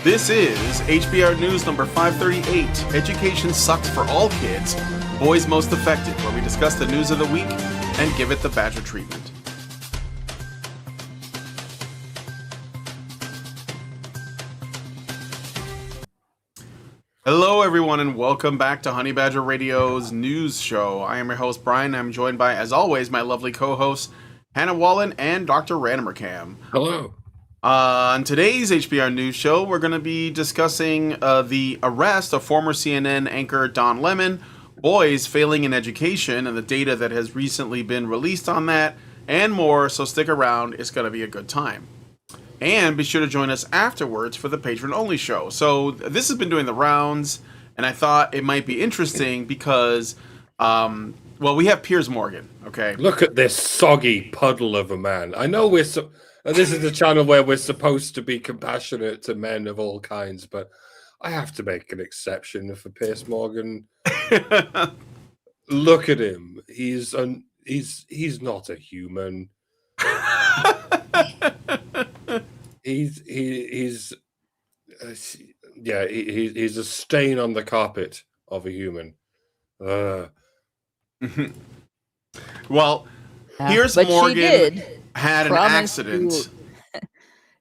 This is HBR News number 538, Education Sucks for All Kids, Boys Most Affected, where we discuss the news of the week and give it the Badger treatment. Hello everyone and welcome back to Honey Badger Radio's news show. I am your host Brian. I'm joined by, as always, my lovely co-hosts Hannah Wallen and Dr. Ranimercam. Hello. On today's HBR News Show, we're going to be discussing the arrest of former CNN anchor Don Lemon, boys failing in education, and the data that has recently been released on that, and more, so stick around, it's going to be a good time. And be sure to join us afterwards for the patron-only show. So this has been doing the rounds, and I thought it might be interesting because, we have Piers Morgan, okay? Look at this soggy puddle of a man. I know this is the channel where we're supposed to be compassionate to men of all kinds, but I have to make an exception for Piers Morgan. Look at him. He's not a human. He's a stain on the carpet of a human. Well, Piers Morgan had an accident.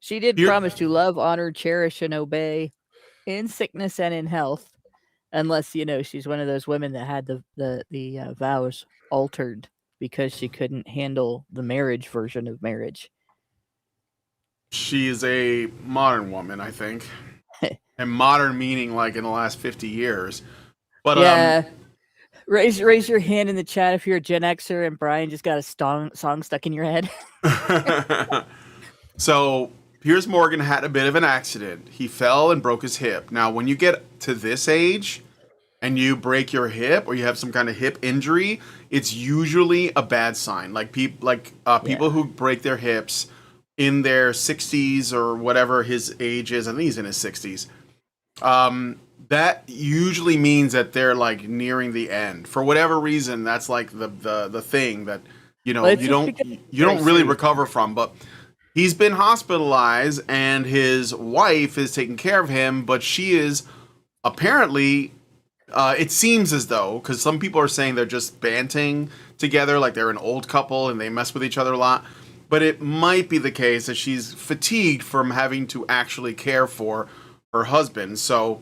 She did promise to love, honor, cherish, and obey in sickness and in health, unless she's one of those women that had the vows altered because she couldn't handle the marriage version of marriage. She is a modern woman, I think, and modern meaning like in the last 50 years. But yeah. Raise your hand in the chat if you're a Gen Xer and Brian just got a song stuck in your head. So Piers Morgan had a bit of an accident. He fell and broke his hip. Now, when you get to this age and you break your hip or you have some kind of hip injury, it's usually a bad sign. Like people who break their hips in their 60s or whatever his age is, I think he's in his 60s. That usually means that they're like nearing the end. For whatever reason, that's like the thing that you don't really recover from. But he's been hospitalized, and his wife is taking care of him. But she is apparently, it seems as though, because some people are saying they're just banting together, like they're an old couple and they mess with each other a lot. But it might be the case that she's fatigued from having to actually care for her husband. So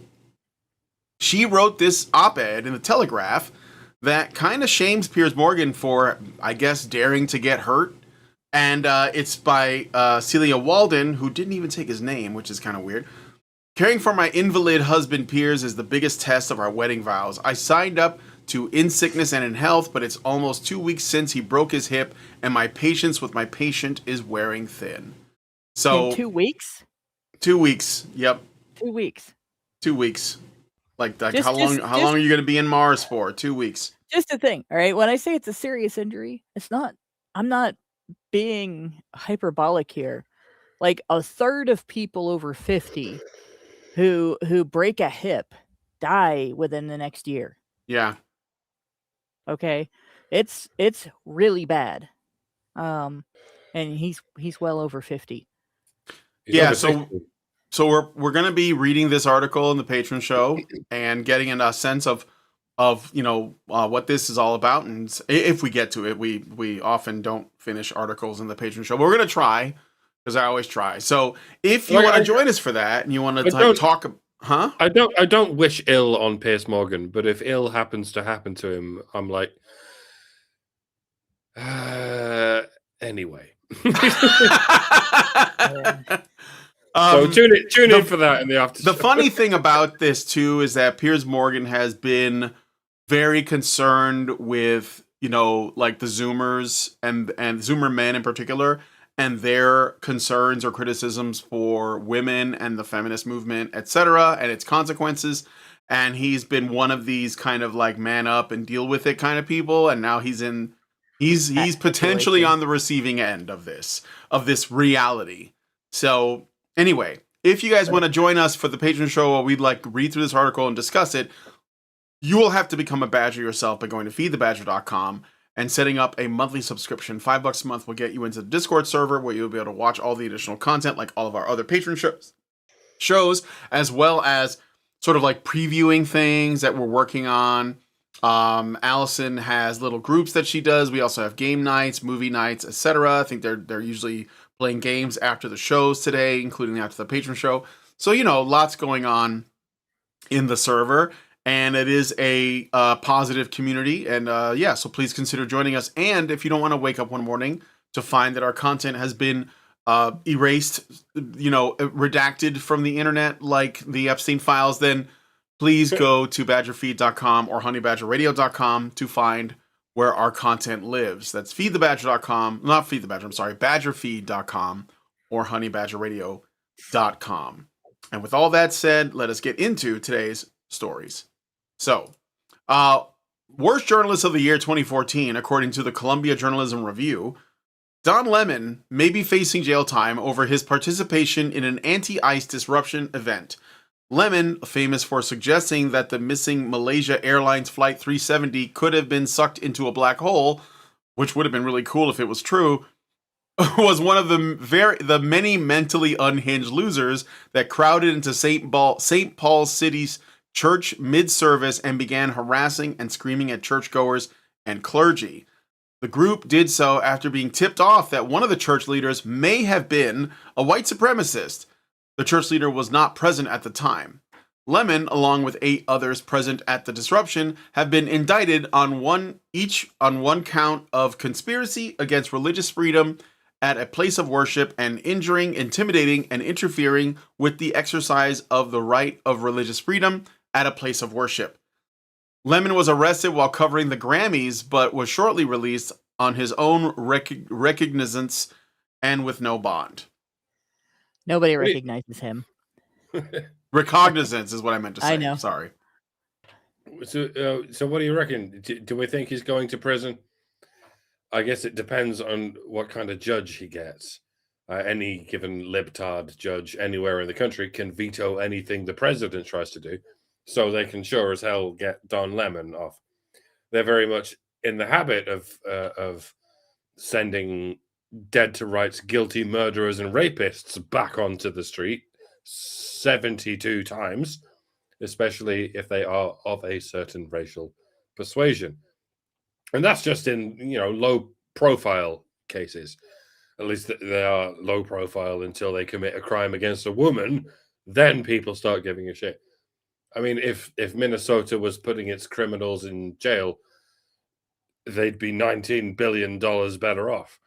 she wrote this op-ed in the Telegraph that kind of shames Piers Morgan for, I guess, daring to get hurt. And it's by Celia Walden, who didn't even take his name, which is kind of weird. Caring for my invalid husband, Piers, is the biggest test of our wedding vows. I signed up to in sickness and in health, but it's almost 2 weeks since he broke his hip, and my patience with my patient is wearing thin. So in 2 weeks? 2 weeks. Yep. 2 weeks. 2 weeks. How long are you going to be in Mars for? 2 weeks. Just a thing, all right? When I say it's a serious injury, I'm not being hyperbolic here. Like a third of people over 50 who break a hip die within the next year. Yeah. Okay. It's really bad. And he's well over 50. Yeah, so we're going to be reading this article in the Patron show and getting a sense of what this is all about. And if we get to it, we often don't finish articles in the Patron show. But we're going to try, because I always try. So if you want to join us for that and you want to talk, huh? I don't wish ill on Piers Morgan, but if ill happens to happen to him, I'm like, anyway. So tune in for that in the after show. The funny thing about this too is that Piers Morgan has been very concerned with, like the Zoomers and Zoomer men in particular, and their concerns or criticisms for women and the feminist movement, etc., and its consequences. And he's been one of these kind of like man up and deal with it kind of people, and now he's potentially on the receiving end of this reality. So anyway, if you guys want to join us for the Patreon show where we'd like read through this article and discuss it, you will have to become a Badger yourself by going to feedthebadger.com and setting up a monthly subscription. $5 a month will get you into the Discord server where you'll be able to watch all the additional content like all of our other Patreon shows. shows, as well as sort of like previewing things that we're working on. Allison has little groups that she does. We also have game nights, movie nights, etc. I think they're usually playing games after the shows today, including after the patron show. So lots going on in the server, and it is a positive community. And so please consider joining us. And if you don't want to wake up one morning to find that our content has been erased, redacted from the internet like the Epstein files, then please go to badgerfeed.com or honeybadgerradio.com to find where our content lives. That's feedthebadger.com, not feed the badger, I'm sorry, badgerfeed.com or honeybadgerradio.com. And with all that said, let us get into today's stories. So, worst journalist of the year 2014, according to the Columbia Journalism Review, Don Lemon may be facing jail time over his participation in an anti-ICE disruption event. Lemon, famous for suggesting that the missing Malaysia Airlines Flight 370 could have been sucked into a black hole, which would have been really cool if it was true, was one of the many mentally unhinged losers that crowded into St. Paul's City's church mid-service and began harassing and screaming at churchgoers and clergy. The group did so after being tipped off that one of the church leaders may have been a white supremacist. The church leader was not present at the time. Lemon, along with 8 others present at the disruption, have been indicted on one count of conspiracy against religious freedom at a place of worship and injuring, intimidating, and interfering with the exercise of the right of religious freedom at a place of worship. Lemon was arrested while covering the Grammys, but was shortly released on his own recognizance and with no bond. Nobody recognizes him. Recognizance is what I meant to say. I know. Sorry. So what do you reckon? Do we think he's going to prison? I guess it depends on what kind of judge he gets. Any given libtard judge anywhere in the country can veto anything the president tries to do, so they can sure as hell get Don Lemon off. They're very much in the habit of sending dead to rights guilty murderers and rapists back onto the street 72 times, especially if they are of a certain racial persuasion. And that's just in, low profile cases. At least they are low profile until they commit a crime against a woman. Then people start giving a shit. I mean, if Minnesota was putting its criminals in jail, they'd be $19 billion better off.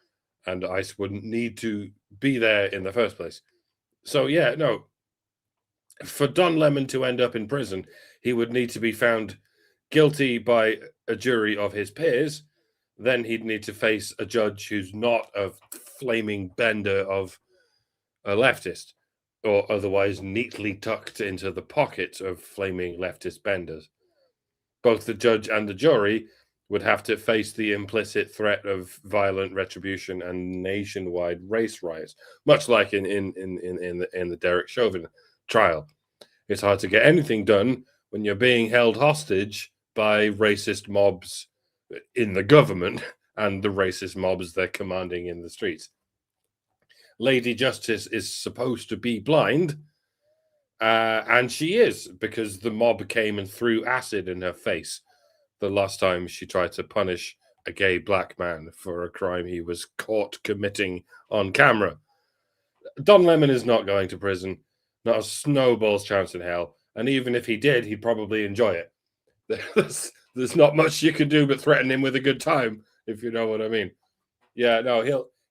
And ICE wouldn't need to be there in the first place. So, yeah, no. For Don Lemon to end up in prison, he would need to be found guilty by a jury of his peers. Then he'd need to face a judge who's not a flaming bender of a leftist, or otherwise neatly tucked into the pocket of flaming leftist benders. Both the judge and the jury would have to face the implicit threat of violent retribution and nationwide race riots, much like in the Derek Chauvin trial. It's hard to get anything done when you're being held hostage by racist mobs in the government and the racist mobs they're commanding in the streets. Lady Justice is supposed to be blind, and she is, because the mob came and threw acid in her face the last time she tried to punish a gay black man for a crime he was caught committing on camera. Don Lemon is not going to prison, not a snowball's chance in hell, and even if he did, he'd probably enjoy it. There's not much you can do but threaten him with a good time, if you know what I mean. Yeah, no,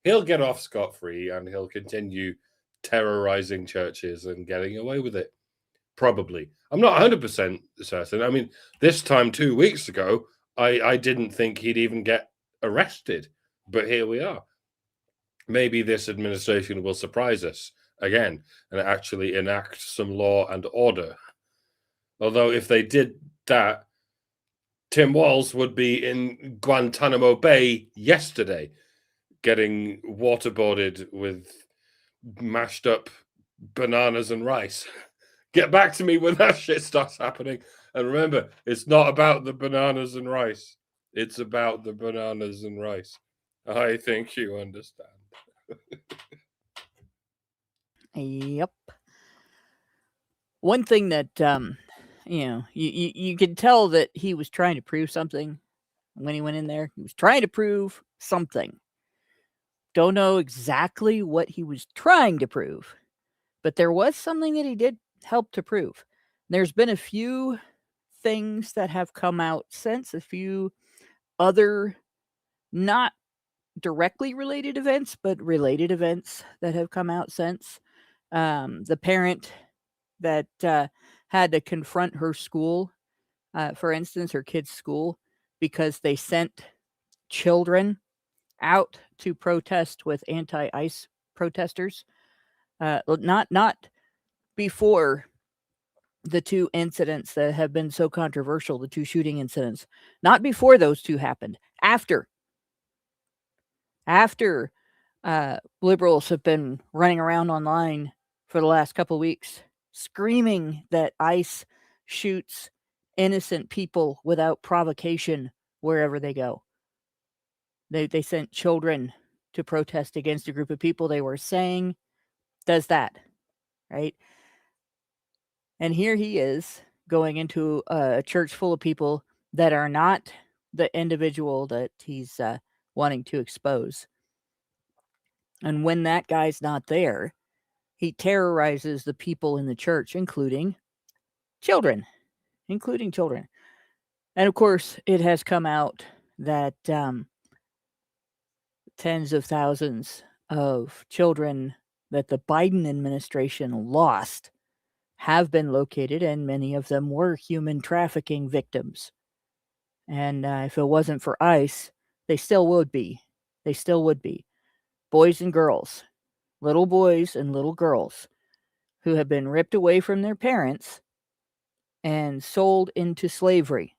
he'll get off scot-free and he'll continue terrorizing churches and getting away with it. Probably. I'm not 100% certain. I mean, this time 2 weeks ago, I didn't think he'd even get arrested, but here we are. Maybe this administration will surprise us again and actually enact some law and order. Although if they did that, Tim Walz would be in Guantanamo Bay yesterday, getting waterboarded with mashed up bananas and rice. Get back to me when that shit starts happening. And remember, it's not about the bananas and rice. It's about the bananas and rice. I think you understand. Yep. One thing that you could tell that he was trying to prove something when he went in there. He was trying to prove something. Don't know exactly what he was trying to prove, but there was something that he did help to prove. There's been a few things that have come out since, a few other not directly related events, but related events that have come out since. The parent that had to confront her school, for instance, her kid's school, because they sent children out to protest with anti-ICE protesters. Not before the two incidents that have been so controversial, the two shooting incidents, not before those two happened, after liberals have been running around online for the last couple of weeks screaming that ICE shoots innocent people without provocation wherever they go. They sent children to protest against a group of people they were saying does that, right? And here he is going into a church full of people that are not the individual that he's wanting to expose. And when that guy's not there, he terrorizes the people in the church, including children. And of course, it has come out that tens of thousands of children that the Biden administration lost have been located, and many of them were human trafficking victims. And if it wasn't for ICE, they still would be. They still would be. Boys and girls, little boys and little girls who have been ripped away from their parents and sold into slavery.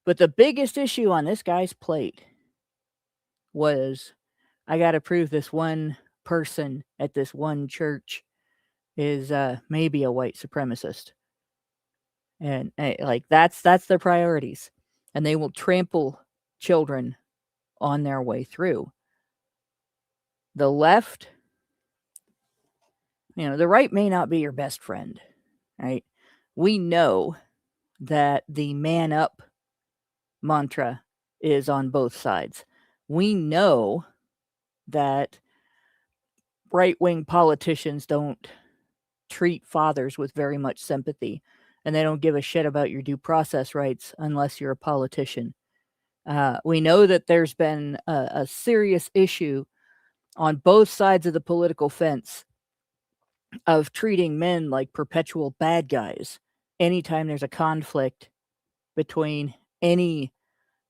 But the biggest issue on this guy's plate was, I got to prove this one person at this one church is maybe a white supremacist. And like that's their priorities. And they will trample children on their way through. The left, the right may not be your best friend, right? We know that the man up mantra is on both sides. We know that right-wing politicians don't treat fathers with very much sympathy, and they don't give a shit about your due process rights unless you're a politician. We know that there's been a serious issue on both sides of the political fence of treating men like perpetual bad guys anytime there's a conflict between any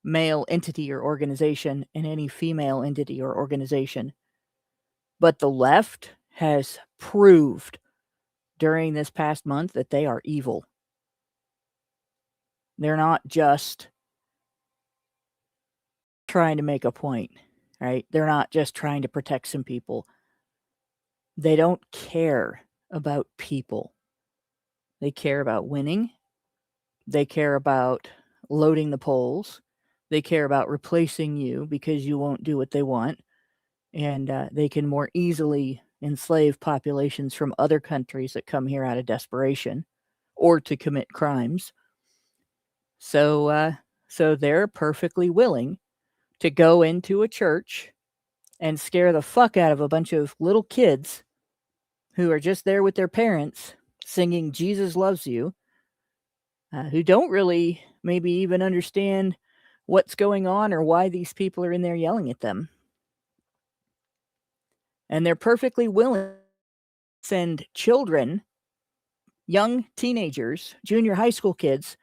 male entity or organization and any female entity or organization. But the left has proved during this past month that they are evil. They're not just trying to make a point, right? They're not just trying to protect some people. They don't care about people. They care about winning. They care about loading the polls. They care about replacing you because you won't do what they want. And they can more easily enslave populations from other countries that come here out of desperation or to commit crimes. So they're perfectly willing to go into a church and scare the fuck out of a bunch of little kids who are just there with their parents singing Jesus Loves You, who don't really maybe even understand what's going on or why these people are in there yelling at them. And they're perfectly willing to send children, young teenagers, junior high school kids,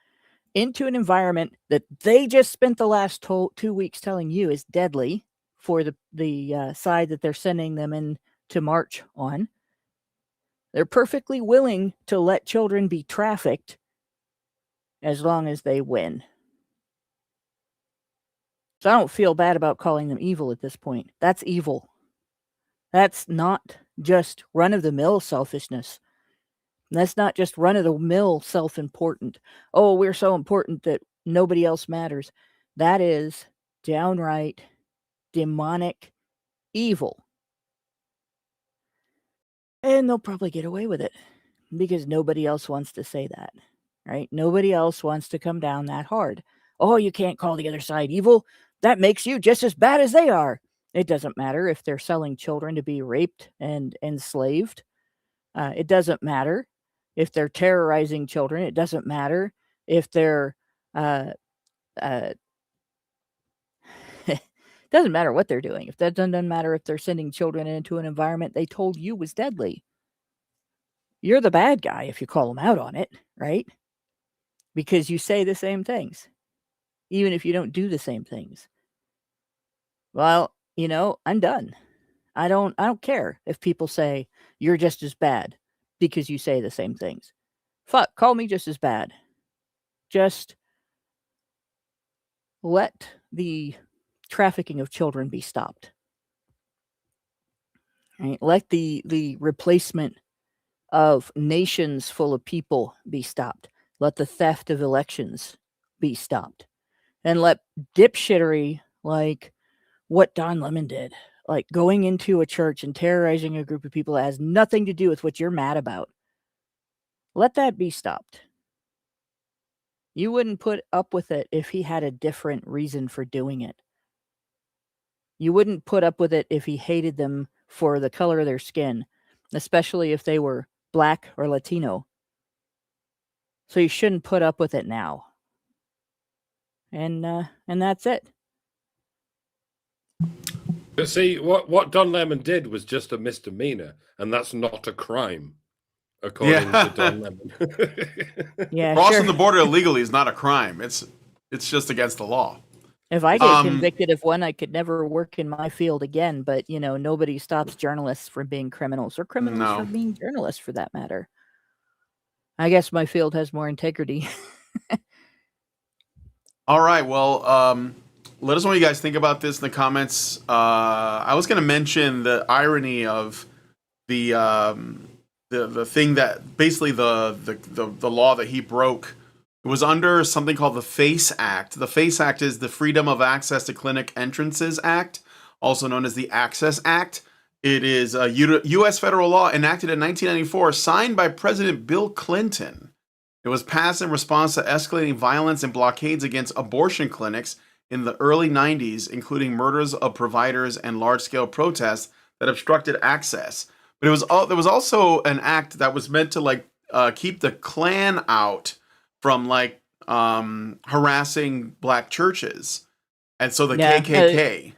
into an environment that they just spent the last 2 weeks telling you is deadly for the side that they're sending them in to march on. They're perfectly willing to let children be trafficked as long as they win. So I don't feel bad about calling them evil at this point. That's evil. That's not just run-of-the-mill selfishness. That's not just run-of-the-mill self-important. Oh, we're so important that nobody else matters. That is downright demonic evil. And they'll probably get away with it because nobody else wants to say that, right? Nobody else wants to come down that hard. Oh, you can't call the other side evil. That makes you just as bad as they are. It doesn't matter if they're selling children to be raped and enslaved. It doesn't matter if they're terrorizing children. It doesn't matter if they're it doesn't matter what they're doing. If that doesn't matter if they're sending children into an environment they told you was deadly. You're the bad guy if you call them out on it, right? Because you say the same things, even if you don't do the same things. Well, I'm done. I don't care if people say you're just as bad because you say the same things. Fuck, call me just as bad. Just let the trafficking of children be stopped. Right? Let the replacement of nations full of people be stopped. Let the theft of elections be stopped. And let dipshittery like what Don Lemon did, like going into a church and terrorizing a group of people that has nothing to do with what you're mad about. Let that be stopped. You wouldn't put up with it if he had a different reason for doing it. You wouldn't put up with it if he hated them for the color of their skin, especially if they were Black or Latino. So you shouldn't put up with it now. And that's it. But see, what Don Lemon did was just a misdemeanor, and that's not a crime, according to Don Lemon. Yeah, crossing the border illegally is not a crime. It's just against the law. If I get convicted of one, I could never work in my field again. But nobody stops journalists from being criminals, or criminals from being journalists, for that matter. I guess my field has more integrity. All right. Well, let us know what you guys think about this in the comments. I was going to mention the irony of the thing that basically the law that he broke. It was under something called the FACE Act. The FACE Act is the Freedom of Access to Clinic Entrances Act, also known as the Access Act. It is a U.S. federal law enacted in 1994, signed by President Bill Clinton. It was passed in response to escalating violence and blockades against abortion clinics in the early 90s, including murders of providers and large-scale protests that obstructed access. But there was also an act that was meant to keep the Klan out from harassing black churches, and so the KKK.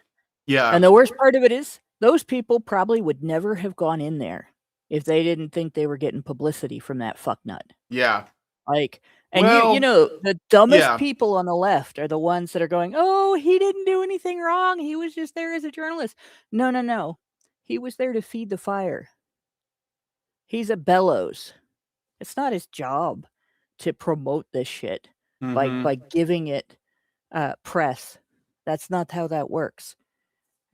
And the worst part of it is those people probably would never have gone in there if they didn't think they were getting publicity from that fucknut. Yeah. The dumbest people on the left are the ones that are going, oh, he didn't do anything wrong. He was just there as a journalist. No. He was there to feed the fire. He's a bellows. It's not his job to promote this shit by giving it press. That's not how that works,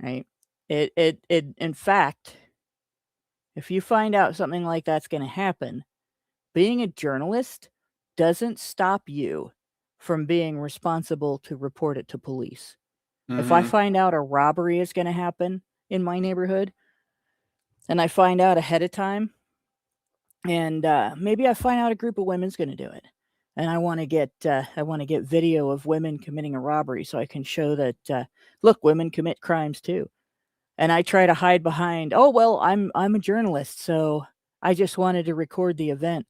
right? It in fact, if you find out something like that's going to happen, being a journalist doesn't stop you from being responsible to report it to police. If I find out a robbery is going to happen in my neighborhood, and I find out ahead of time, and maybe I find out a group of women's going to do it, and I want to get video of women committing a robbery so I can show that look, women commit crimes too. And I try to hide behind, oh well, I'm a journalist, so I just wanted to record the event.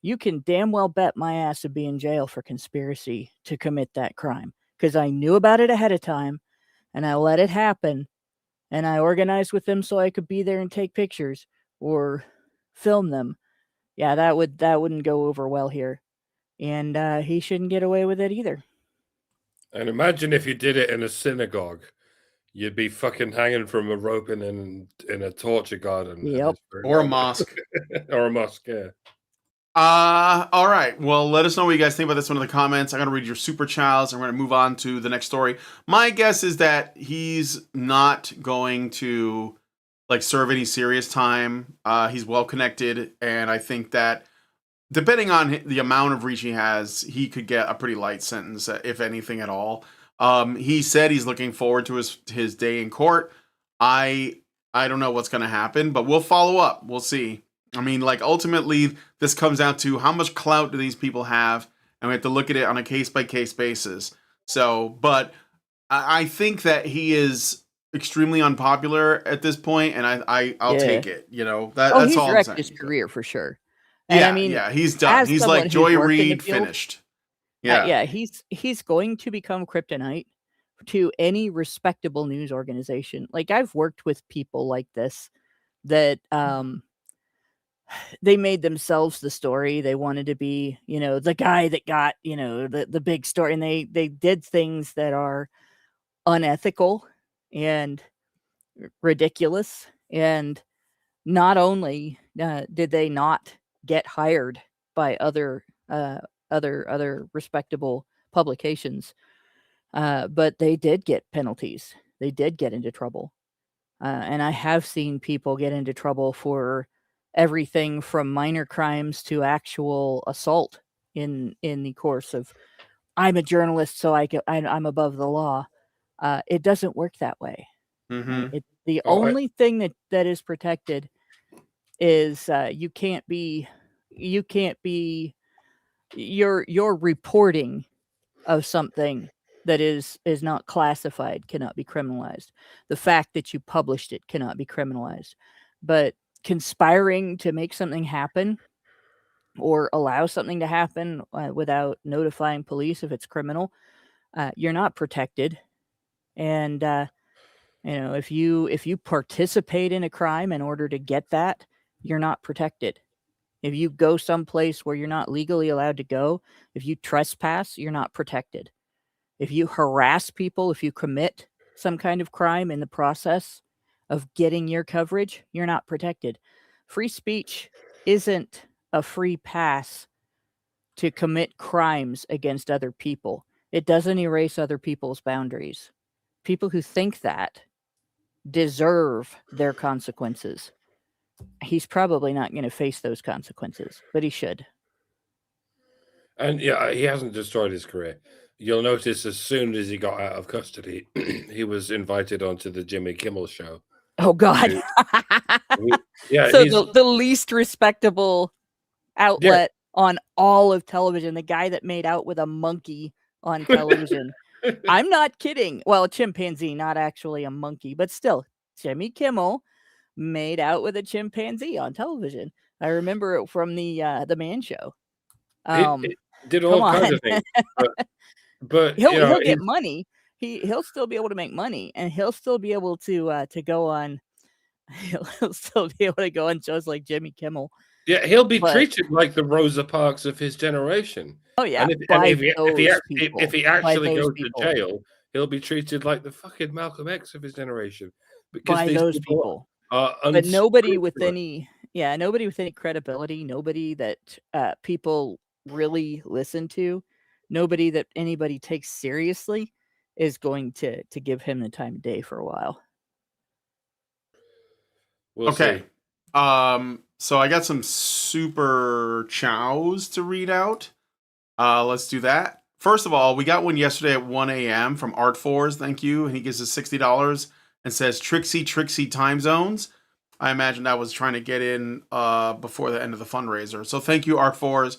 You can damn well bet my ass to be in jail for conspiracy to commit that crime, because I knew about it ahead of time, and I let it happen, and I organized with them so I could be there and take pictures or film them. Yeah, that wouldn't go over well here, and he shouldn't get away with it either. And imagine if you did it in a synagogue. You'd be fucking hanging from a rope in a torture garden. Yep. Or a mosque. Or a mosque, yeah. All right. Well, let us know what you guys think about this one in the comments. I'm going to read your super chats, and we're going to move on to the next story. My guess is that he's not going to serve any serious time. He's well connected, and I think that depending on the amount of reach he has, he could get a pretty light sentence, if anything at all. He said he's looking forward to his day in court. I don't know what's going to happen, but we'll follow up. We'll see. I mean, like, ultimately, this comes down to how much clout do these people have, and we have to look at it on a case-by-case basis. So, but I think that he is extremely unpopular at this point, and I'll Yeah. take it. You know, that's He's all I'm wrecked saying. his career for sure. And I Yeah, mean, yeah, he's done. as He's someone like who's Joy worked in the Reid, field, finished. Yeah. yeah, he's going to become kryptonite to any respectable news organization. Like, I've worked with people like this that they made themselves the story. They wanted to be, the guy that got, the big story, and they did things that are unethical and ridiculous. And not only did they not get hired by other respectable publications, but they did get penalties. They did get into trouble. And I have seen people get into trouble for everything from minor crimes to actual assault in the course of, I'm a journalist, so I'm above the law. It doesn't work that way. Mm-hmm. The Oh, only thing that is protected is you can't be your reporting of something that is not classified cannot be criminalized. The fact that you published it cannot be criminalized. But conspiring to make something happen or allow something to happen without notifying police if it's criminal, you're not protected. And if you participate in a crime in order to get that, you're not protected. If you go someplace where you're not legally allowed to go, if you trespass, you're not protected. If you harass people, if you commit some kind of crime in the process of getting your coverage, you're not protected. Free speech isn't a free pass to commit crimes against other people. It doesn't erase other people's boundaries. People who think that deserve their consequences. He's probably not going to face those consequences, but he should. And yeah, he hasn't destroyed his career. You'll notice as soon as he got out of custody, he was invited onto the Jimmy Kimmel show. Oh, God. Yeah, so the least respectable outlet on all of television, the guy that made out with a monkey on television. I'm not kidding. Well, a chimpanzee, not actually a monkey, but still, Jimmy Kimmel made out with a chimpanzee on television. I remember it from the Man Show. It did all kinds of things, but he'll get money. He'll still be able to make money, and he'll still be able to go on. He'll still be able to go on shows like Jimmy Kimmel. Yeah, he'll be treated like the Rosa Parks of his generation. Oh yeah, if he actually goes to jail, he'll be treated like the fucking Malcolm X of his generation. Because by those people are but nobody with any credibility, nobody that people really listen to, nobody that anybody takes seriously is going to give him the time of day for a while. We'll see. So I got some super chows to read out. Let's do that. First of all, we got one yesterday at 1 a.m. from Art Fours. Thank you. And he gives us $60 and says Trixie time zones. I imagine that was trying to get in before the end of the fundraiser. So thank you, Art Fours.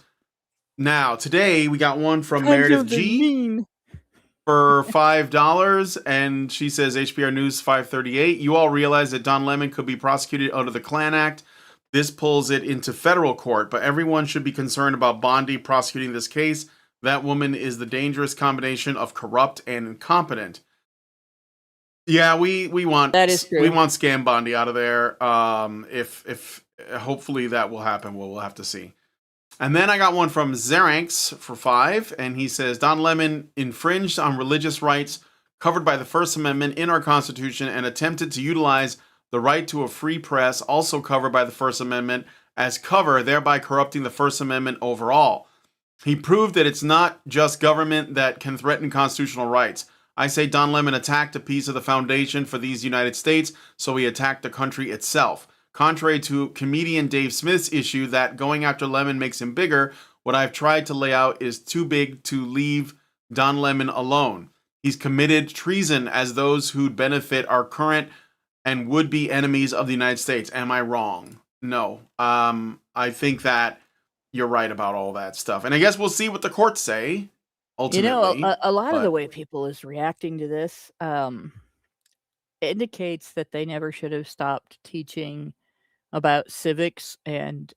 Now, today we got one from Meredith G for $5, and she says HBR News 538. You all realize that Don Lemon could be prosecuted under the Klan Act. This pulls it into federal court, but everyone should be concerned about Bondi prosecuting this case. That woman is the dangerous combination of corrupt and incompetent. Yeah, we want that is true. We want Scam Bondi out of there. If hopefully that will happen, we'll have to see. And then I got one from Zeranx for $5, and he says Don Lemon infringed on religious rights covered by the First Amendment in our Constitution and attempted to utilize the right to a free press, also covered by the First Amendment, as cover, thereby corrupting the First Amendment overall. He proved that it's not just government that can threaten constitutional rights. I say Don Lemon attacked a piece of the foundation for these United States, so he attacked the country itself. Contrary to comedian Dave Smith's issue that going after Lemon makes him bigger, what I've tried to lay out is too big to leave Don Lemon alone. He's committed treason as those who'd benefit our current and would-be enemies of the United States. Am I wrong? No. I think that you're right about all that stuff. And I guess we'll see what the courts say ultimately. A lot of the but way people is reacting to this indicates that they never should have stopped teaching about civics and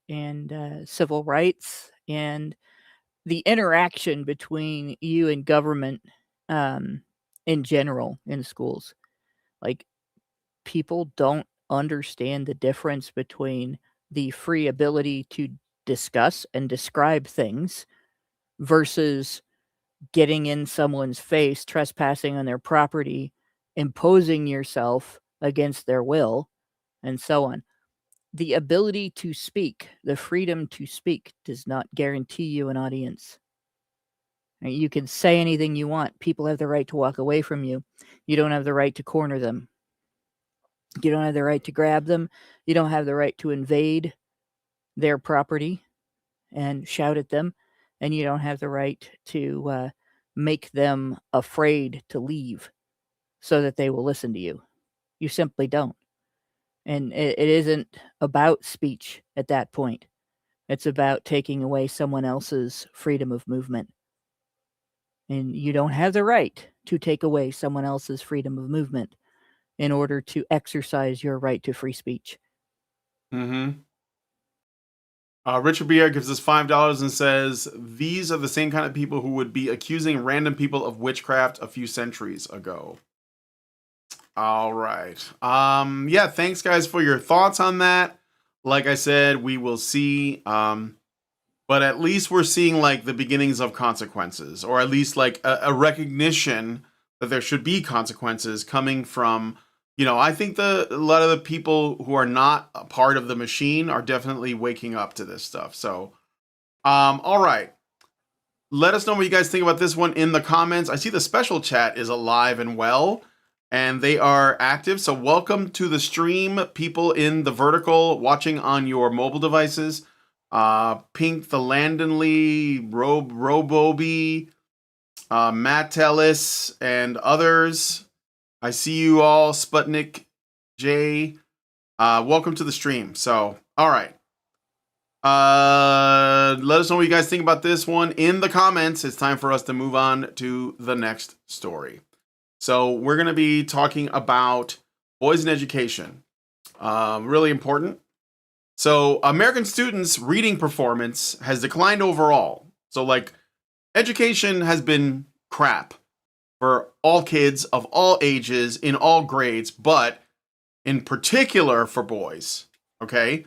civil rights and the interaction between you and government in general in schools. Like, people don't understand the difference between the free ability to discuss and describe things versus getting in someone's face, trespassing on their property, imposing yourself against their will, and so on. The ability to speak, the freedom to speak, does not guarantee you an audience. You can say anything you want. People have the right to walk away from you. You don't have the right to corner them. You don't have the right to grab them. You don't have the right to invade their property and shout at them. And you don't have the right to make them afraid to leave so that they will listen to you. You simply don't. And it isn't about speech at that point. It's about taking away someone else's freedom of movement. And you don't have the right to take away someone else's freedom of movement in order to exercise your right to free speech. Mm-hmm. Richard Bier gives us $5 and says, these are the same kind of people who would be accusing random people of witchcraft a few centuries ago. All right. Yeah, thanks guys for your thoughts on that. Like I said, we will see. But at least we're seeing like the beginnings of consequences, or at least like a recognition that there should be consequences coming from, I think a lot of the people who are not a part of the machine are definitely waking up to this stuff. So, all right. Let us know what you guys think about this one in the comments. I see the special chat is alive and well, and they are active. So welcome to the stream, people in the vertical watching on your mobile devices. Pink the Landonly, Roboby, Matt Tellis, and others. I see you all, Sputnik J. Welcome to the stream. So, all right. Let us know what you guys think about this one in the comments. It's time for us to move on to the next story. So we're going to be talking about boys in education. Really important. So American students' reading performance has declined overall. So like education has been crap for all kids of all ages in all grades, but in particular for boys. Okay.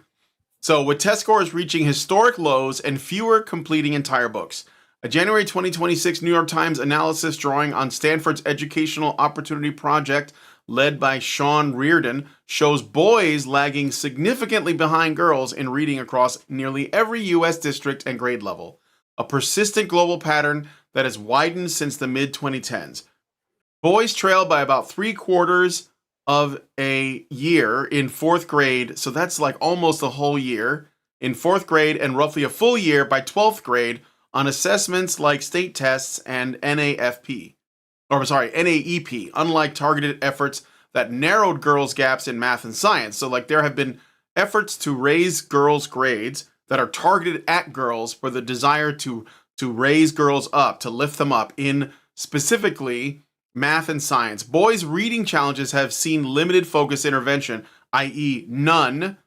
So with test scores reaching historic lows and fewer completing entire books, a January 2026 New York Times analysis drawing on Stanford's Educational Opportunity Project led by Sean Reardon shows boys lagging significantly behind girls in reading across nearly every U.S. district and grade level, a persistent global pattern that has widened since the mid-2010s. Boys trail by about 3/4 of a year in fourth grade, so that's like almost a whole year in fourth grade, and roughly a full year by 12th grade on assessments like state tests and NAEP, unlike targeted efforts that narrowed girls' gaps in math and science. So like there have been efforts to raise girls' grades that are targeted at girls for the desire to raise girls up, to lift them up in specifically math and science. Boys' reading challenges have seen limited focus intervention, i.e. none,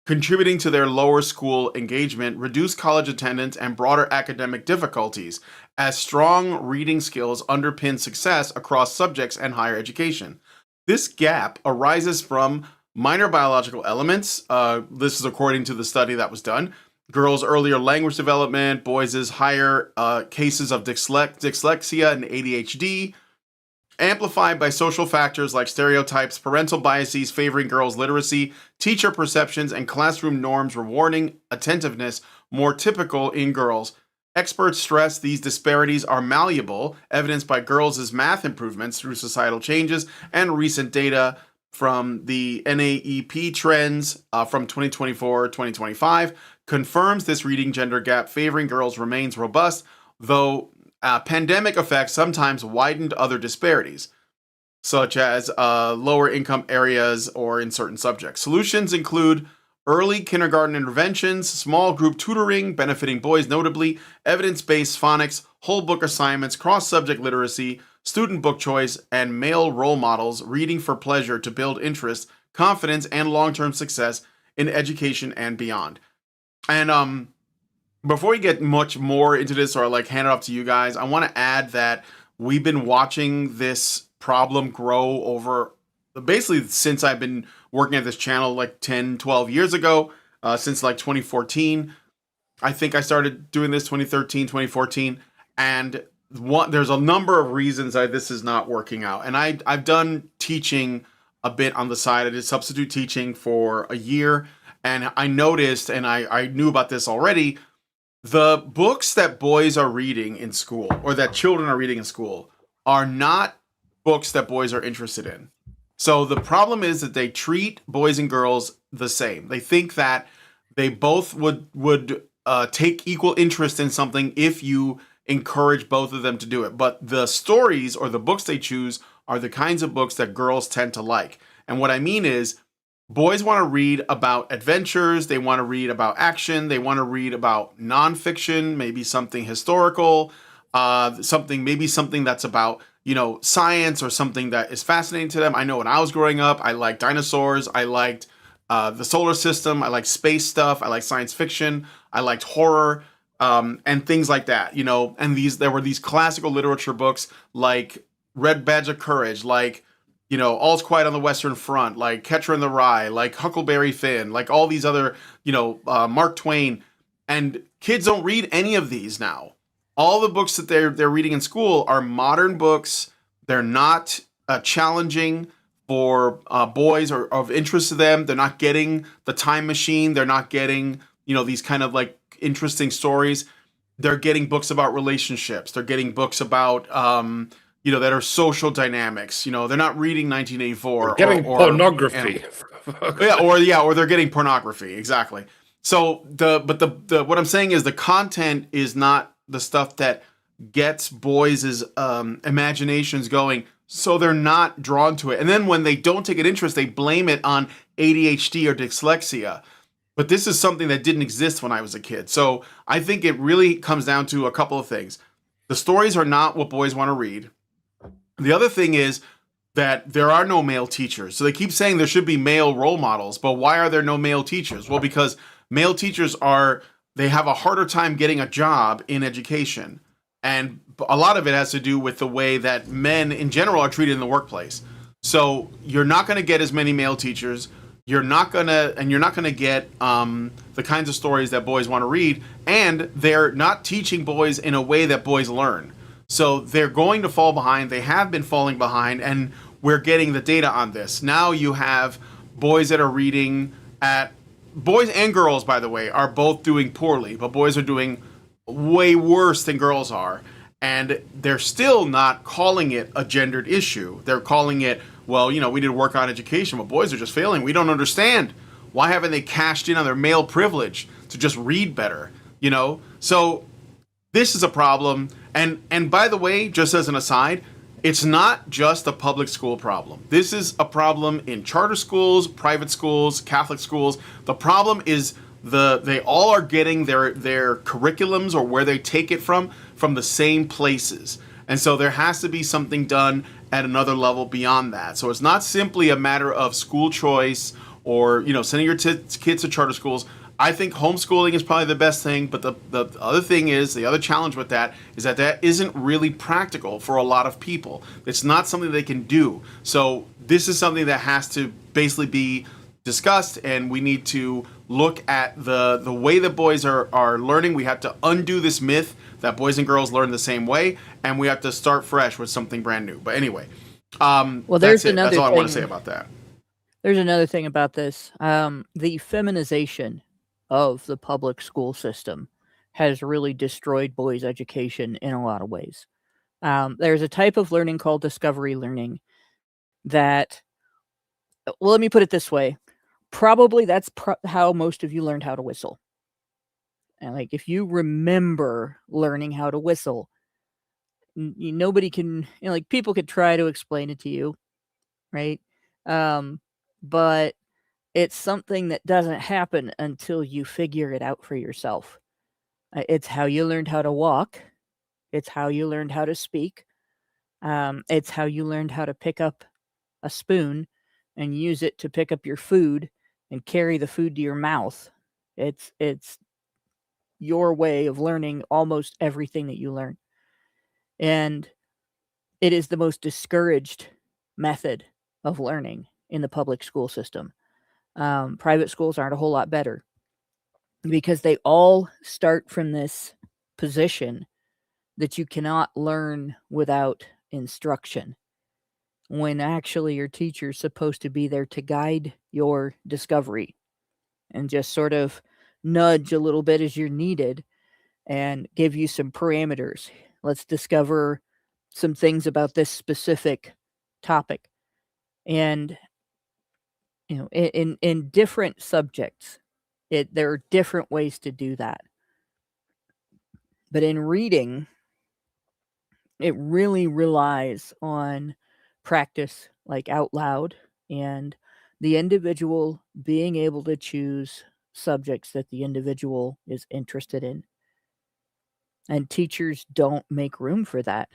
contributing to their lower school engagement, reduced college attendance, and broader academic difficulties, as strong reading skills underpin success across subjects and higher education. This gap arises from minor biological elements. This is according to the study that was done. Girls' earlier language development, boys' higher cases of dyslexia and ADHD, amplified by social factors like stereotypes, parental biases favoring girls' literacy, teacher perceptions, and classroom norms rewarding attentiveness more typical in girls. Experts stress these disparities are malleable, evidenced by girls' math improvements through societal changes, and recent data from the NAEP trends from 2024-2025 confirms this reading gender gap favoring girls remains robust, though pandemic effects sometimes widened other disparities, such as lower income areas or in certain subjects. Solutions include early kindergarten interventions, small group tutoring benefiting boys notably, evidence-based phonics, whole book assignments, cross-subject literacy, student book choice, and male role models, reading for pleasure to build interest, confidence, and long-term success in education and beyond. And before we get much more into this or like hand it off to you guys, I want to add that we've been watching this problem grow over basically since I've been working at this channel like 10, 12 years ago, since like 2014. I think I started doing this 2013, 2014. And there's a number of reasons that this is not working out. And I've done teaching a bit on the side. I did substitute teaching for a year. And I noticed, and I knew about this already, the books that boys are reading in school or that children are reading in school are not books that boys are interested in. So the problem is that they treat boys and girls the same. They think that they both would take equal interest in something if you encourage both of them to do it. But the stories or the books they choose are the kinds of books that girls tend to like. And what I mean is, boys want to read about adventures, they want to read about action, they want to read about nonfiction, maybe something historical, something that's about, science or something that is fascinating to them. I know when I was growing up, I liked dinosaurs, I liked the solar system, I liked space stuff, I liked science fiction, I liked horror, and things like that, and there were these classical literature books like Red Badge of Courage, like All's Quiet on the Western Front, like Catcher in the Rye, like Huckleberry Finn, like all these other, Mark Twain. And kids don't read any of these now. All the books that they're reading in school are modern books. They're not challenging for boys or of interest to them. They're not getting the time machine. They're not getting, these kind of like interesting stories. They're getting books about relationships. They're getting books about, that are social dynamics. They're not reading 1984. They're getting pornography. Or they're getting pornography. Exactly. So what I'm saying is the content is not the stuff that gets boys' imaginations going. So they're not drawn to it. And then when they don't take an interest, they blame it on ADHD or dyslexia. But this is something that didn't exist when I was a kid. So I think it really comes down to a couple of things. The stories are not what boys want to read. The other thing is that there are no male teachers. So they keep saying there should be male role models, but why are there no male teachers? Well, because male teachers they have a harder time getting a job in education. And a lot of it has to do with the way that men in general are treated in the workplace. So you're not going to get as many male teachers. You're not going to get the kinds of stories that boys want to read. And they're not teaching boys in a way that boys learn. So they're going to fall behind. They have been falling behind, and we're getting the data on this. Now you have boys that are reading boys and girls, by the way, are both doing poorly, but boys are doing way worse than girls are. And they're still not calling it a gendered issue. They're calling it, well, we need to work on education, but boys are just failing. We don't understand. Why haven't they cashed in on their male privilege to just read better? So this is a problem. And by the way, just as an aside, it's not just a public school problem. This is a problem in charter schools, private schools, Catholic schools. The problem is they all are getting their curriculums or where they take it from the same places. And so there has to be something done at another level beyond that. So it's not simply a matter of school choice or, sending your kids to charter schools. I think homeschooling is probably the best thing, but the other thing is, the other challenge with that is that isn't really practical for a lot of people. It's not something they can do. So this is something that has to basically be discussed, and we need to look at the way that boys are learning. We have to undo this myth that boys and girls learn the same way, and we have to start fresh with something brand new. But anyway, there's another That's all I thing. want to say about that. There's another thing about this. The feminization of the public school system has really destroyed boys' education in a lot of ways. There's a type of learning called discovery learning that, well, let me put it this way. Probably that's how most of you learned how to whistle. And like, if you remember learning how to whistle, nobody can, people could try to explain it to you, right? But it's something that doesn't happen until you figure it out for yourself. It's how you learned how to walk. It's how you learned how to speak. It's how you learned how to pick up a spoon and use it to pick up your food and carry the food to your mouth. It's your way of learning almost everything that you learn. And it is the most discouraged method of learning in the public school system. Private schools aren't a whole lot better because they all start from this position that you cannot learn without instruction, when actually your teacher's supposed to be there to guide your discovery and just sort of nudge a little bit as you're needed and give you some parameters. Let's discover some things about this specific topic. And in different subjects, there are different ways to do that. But in reading, it really relies on practice, like out loud, and the individual being able to choose subjects that the individual is interested in. And teachers don't make room for that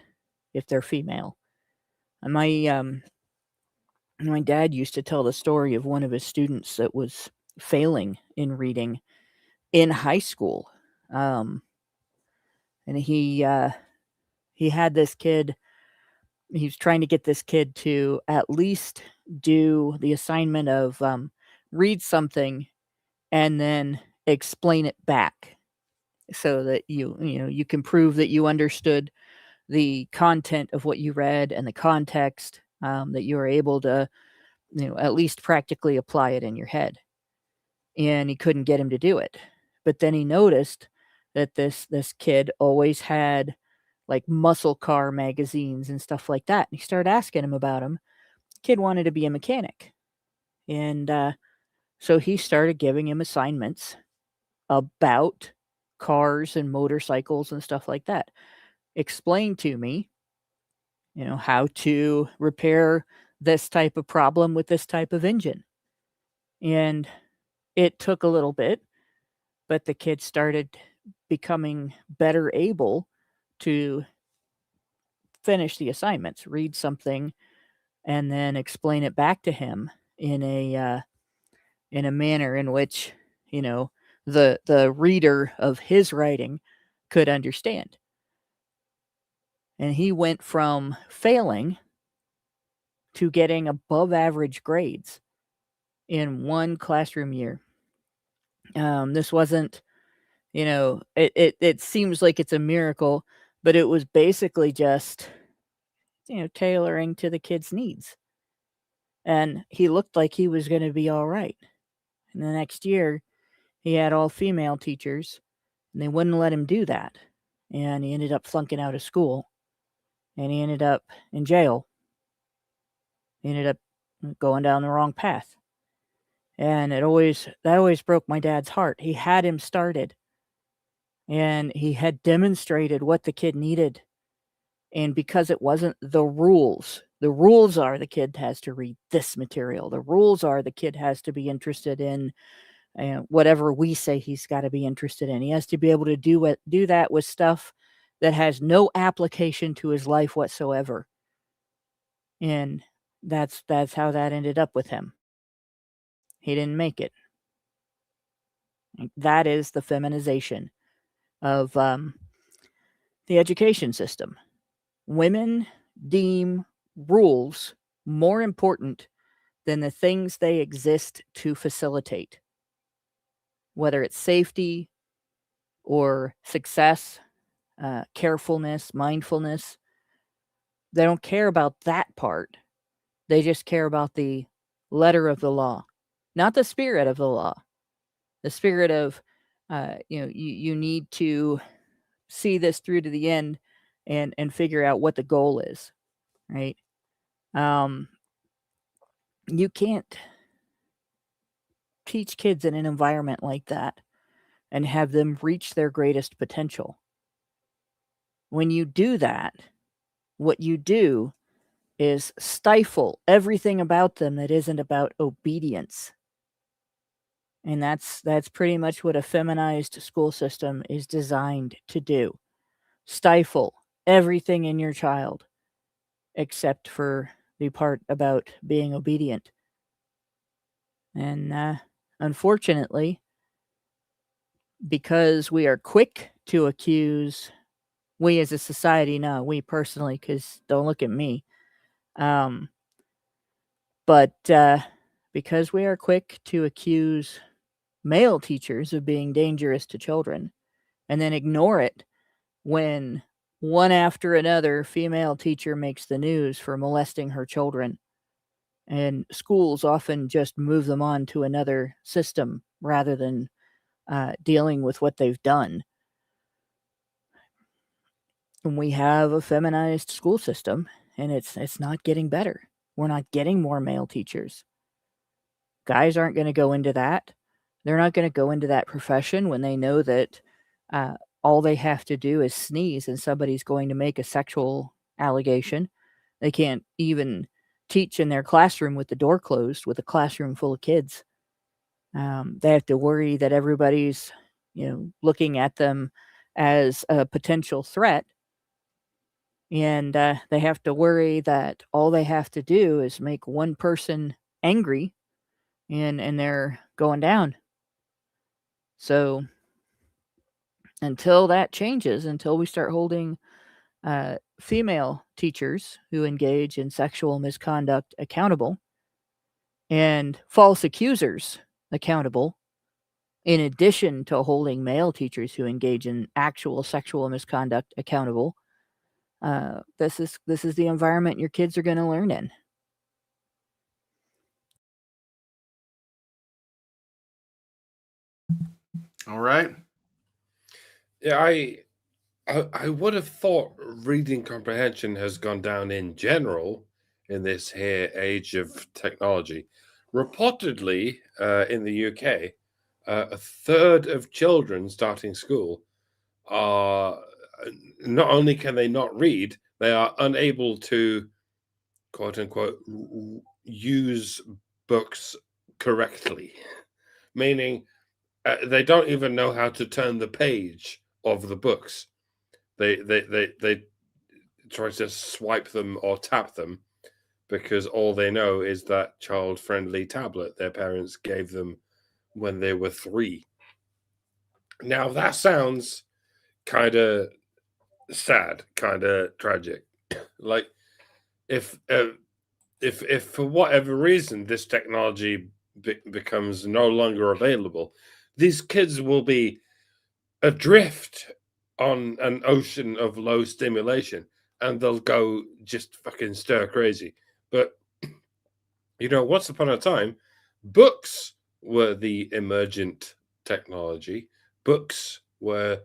if they're female. And my dad used to tell the story of one of his students that was failing in reading in high school. And he had this kid. He was trying to get this kid to at least do the assignment of read something and then explain it back, so that you can prove that you understood the content of what you read and the context, that you are able to at least practically apply it in your head. And he couldn't get him to do it. But then he noticed that this kid always had like muscle car magazines and stuff like that. And he started asking him about them. Kid wanted to be a mechanic. And so he started giving him assignments about cars and motorcycles and stuff like that. Explain to me, how to repair this type of problem with this type of engine. And it took a little bit, but the kid started becoming better able to finish the assignments, read something, and then explain it back to him in a manner in which the reader of his writing could understand. And he went from failing to getting above average grades in one classroom year. This wasn't, it seems like it's a miracle, but it was basically just, tailoring to the kid's needs. And he looked like he was going to be all right. And the next year, he had all female teachers, and they wouldn't let him do that. And he ended up flunking out of school, and he ended up in jail. He ended up going down the wrong path. And that always broke my dad's heart. He had him started, and he had demonstrated what the kid needed. And because it wasn't the rules are the kid has to read this material. The rules are the kid has to be interested in whatever we say he's got to be interested in. He has to be able to do that with stuff that has no application to his life whatsoever. And that's how that ended up with him. He didn't make it. That is the feminization of the education system. Women deem rules more important than the things they exist to facilitate, whether it's safety or success, carefulness, mindfulness. They don't care about that part. They just care about the letter of the law, not the spirit of the law. The spirit of, you need to see this through to the end and figure out what the goal is, right? You can't teach kids in an environment like that and have them reach their greatest potential. When you do that, what you do is stifle everything about them that isn't about obedience. And that's pretty much what a feminized school system is designed to do. Stifle everything in your child except for the part about being obedient. And unfortunately, because we are quick to accuse, we as a society, no, we personally, because don't look at me, but because we are quick to accuse male teachers of being dangerous to children and then ignore it when one after another female teacher makes the news for molesting her children, and schools often just move them on to another system rather than dealing with what they've done. And we have a feminized school system, and it's not getting better. We're not getting more male teachers. Guys aren't going to go into that. They're not going to go into that profession when they know that all they have to do is sneeze and somebody's going to make a sexual allegation. They can't even teach in their classroom with the door closed with a classroom full of kids. They have to worry that everybody's, looking at them as a potential threat. And they have to worry that all they have to do is make one person angry and they're going down. So until that changes, until we start holding female teachers who engage in sexual misconduct accountable and false accusers accountable, in addition to holding male teachers who engage in actual sexual misconduct accountable, this is the environment your kids are going to learn in. All right. Yeah, I would have thought reading comprehension has gone down in general in this here age of technology. Reportedly, in the UK, a third of children starting school are not only can they not read, they are unable to, quote unquote, use books correctly, meaning they don't even know how to turn the page of the books. They try to swipe them or tap them because all they know is that child-friendly tablet their parents gave them when they were 3. Now that sounds kind of sad, kind of tragic. Like if for whatever reason this technology becomes no longer available, these kids will be adrift on an ocean of low stimulation and they'll go just fucking stir crazy. But once upon a time, books were the emergent technology. Books were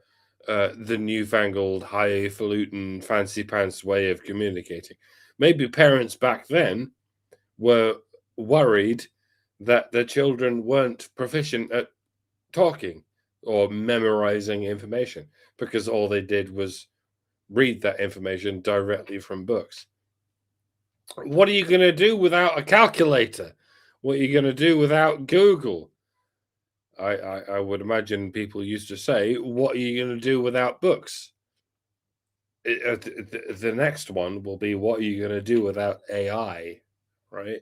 the newfangled, highfalutin, fancy pants way of communicating. Maybe parents back then were worried that their children weren't proficient at talking or memorizing information because all they did was read that information directly from books. What are you going to do without a calculator? What are you going to do without Google? I would imagine people used to say, what are you going to do without books? The next one will be, what are you going to do without AI? Right?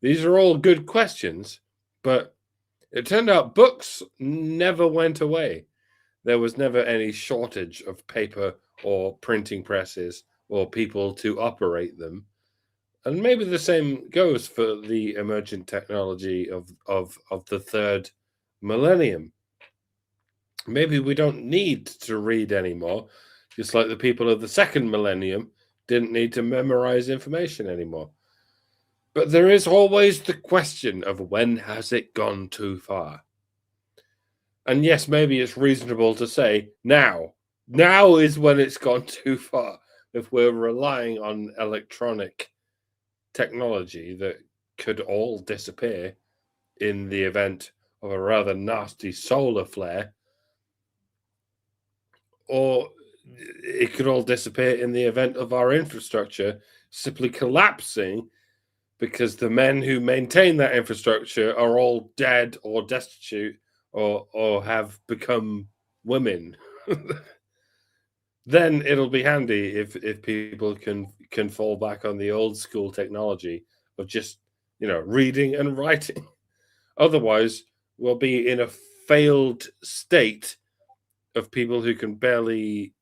These are all good questions, but it turned out books never went away. There was never any shortage of paper or printing presses or people to operate them. And maybe the same goes for the emergent technology of the third millennium. Maybe we don't need to read anymore, just like the people of the second millennium didn't need to memorize information anymore. But there is always the question of, when has it gone too far? And yes, maybe it's reasonable to say now. Now is when it's gone too far. If we're relying on electronic technology that could all disappear in the event of a rather nasty solar flare, or it could all disappear in the event of our infrastructure simply collapsing because the men who maintain that infrastructure are all dead or destitute or have become women. Then it'll be handy if people can fall back on the old school technology of just, reading and writing. Otherwise, we'll be in a failed state of people who can barely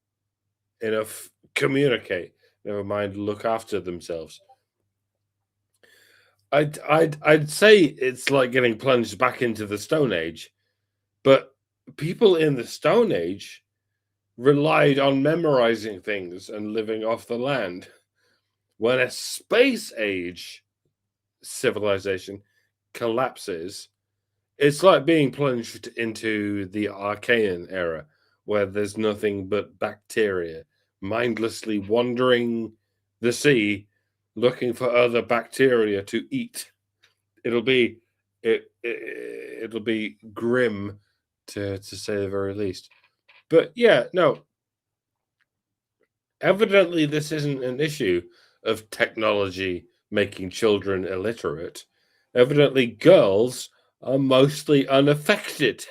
enough communicate, never mind look after themselves. I'd say it's like getting plunged back into the Stone Age, but people in the Stone Age relied on memorizing things and living off the land. When a space age civilization collapses, it's like being plunged into the Archean era, where there's nothing but bacteria mindlessly wandering the sea looking for other bacteria to eat. It'll be grim, to say the very least. But yeah, no. Evidently, this isn't an issue of technology making children illiterate. Evidently, girls are mostly unaffected.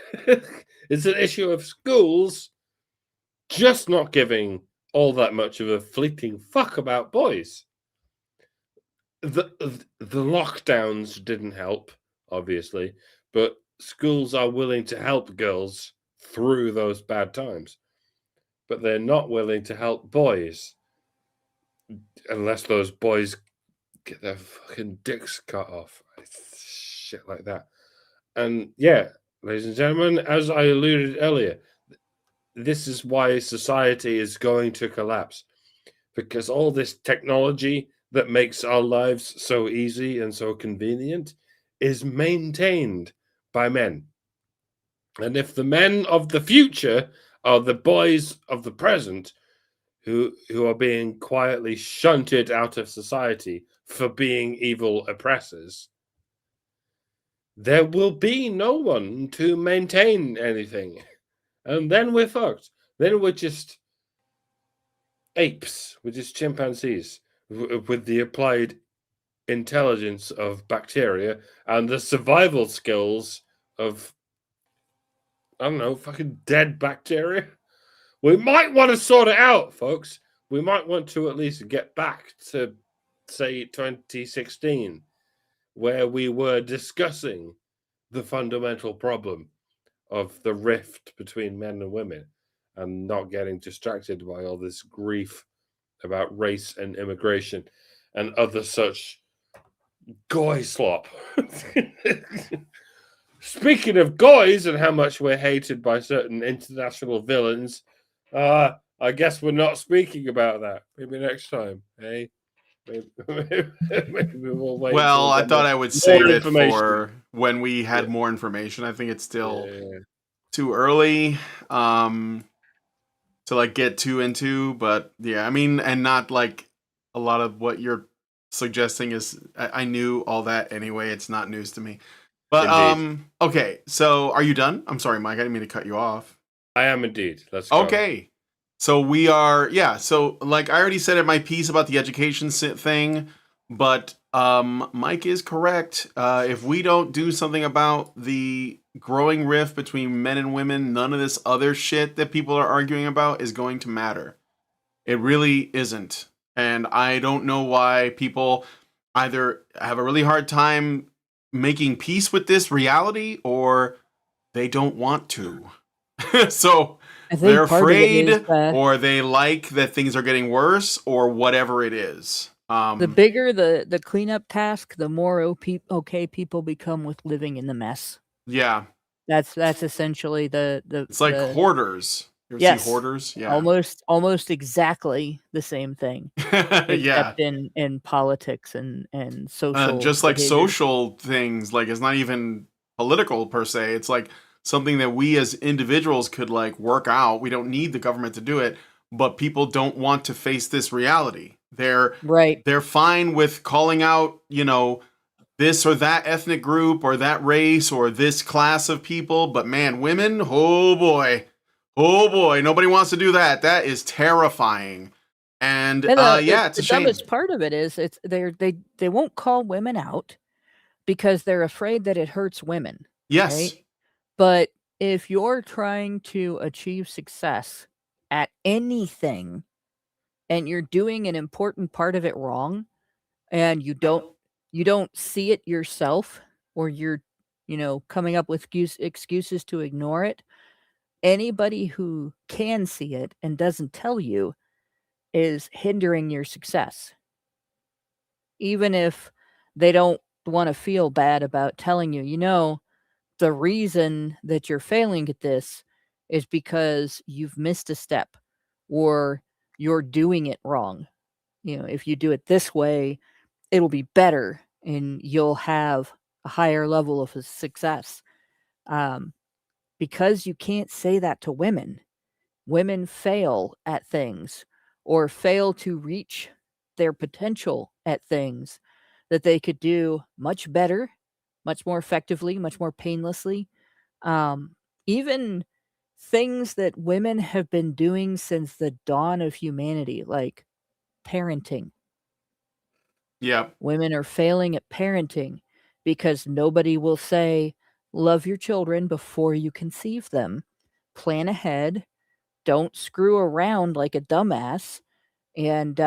It's an issue of schools just not giving all that much of a fleeting fuck about boys. The lockdowns didn't help, obviously, but schools are willing to help girls through those bad times. But they're not willing to help boys unless those boys get their fucking dicks cut off. Shit like that. And yeah, ladies and gentlemen, as I alluded earlier, this is why society is going to collapse. Because all this technology that makes our lives so easy and so convenient is maintained by men. And if the men of the future are the boys of the present who are being quietly shunted out of society for being evil oppressors, there will be no one to maintain anything. And then we're fucked. Then we're just apes. We're just chimpanzees with the applied intelligence of bacteria and the survival skills of, I don't know, fucking dead bacteria. We might want to sort it out, folks. We might want to at least get back to, say, 2016, where we were discussing the fundamental problem of the rift between men and women and not getting distracted by all this grief about race and immigration and other such goy slop. Speaking of goys and how much we're hated by certain international villains, I guess we're not speaking about that. Maybe next time, hey? Maybe we'll wait. Well, I thought I would save it for when we had more information. I think it's still too early to like get too into, but yeah, I mean, and not like a lot of what you're suggesting is I knew all that anyway. It's not news to me. But Indeed. Okay, so are you done? I'm sorry, Mike, I didn't mean to cut you off. I am indeed. Let's go. Okay. So we are, yeah. So like I already said in my piece about the education thing, but Mike is correct. If we don't do something about the growing rift between men and women, none of this other shit that people are arguing about is going to matter. It really isn't. And I don't know why people either have a really hard time making peace with this reality or they don't want to. So they're afraid or they like that things are getting worse or whatever it is. The bigger the cleanup task, the more okay people become with living in the mess. Yeah. That's essentially the it's like hoarders. You ever yes, see hoarders? Yeah. Almost exactly the same thing. Except in politics and social just like social things, like it's not even political per se. It's like something that we as individuals could like work out. We don't need the government to do it, but people don't want to face this reality. They're fine with calling out, this or that ethnic group or that race or this class of people, but man, women, oh boy, nobody wants to do that. That is terrifying. And And yeah, it's a the shame. dumbest part of it is they won't call women out because they're afraid that it hurts women, Yes. right? But if you're trying to achieve success at anything and you're doing an important part of it wrong and you don't see it yourself, or you're coming up with excuses to ignore it, anybody who can see it and doesn't tell you is hindering your success, even if they don't want to feel bad about telling you, the reason that you're failing at this is because you've missed a step, or you're doing it wrong. If you do it this way, it'll be better and you'll have a higher level of success. Um, because you can't say that to women. Women fail at things, or fail to reach their potential at things that they could do much better, much more effectively, much more painlessly. Um, Even things that women have been doing since the dawn of humanity, like parenting. Yeah. Women are failing at parenting because nobody will say, love your children before you conceive them. Plan ahead. Don't screw around like a dumbass. And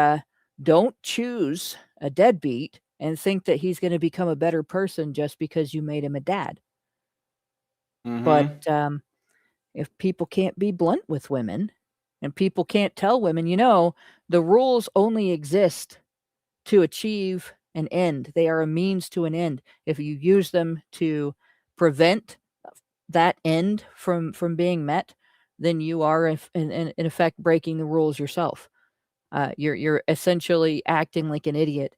don't choose a deadbeat and think that he's going to become a better person just because you made him a dad. But Mm-hmm. if people can't be blunt with women, and people can't tell women, the rules only exist to achieve an end. They are a means to an end. If you use them to prevent that end from being met, then you are in effect breaking the rules yourself. You're essentially acting like an idiot.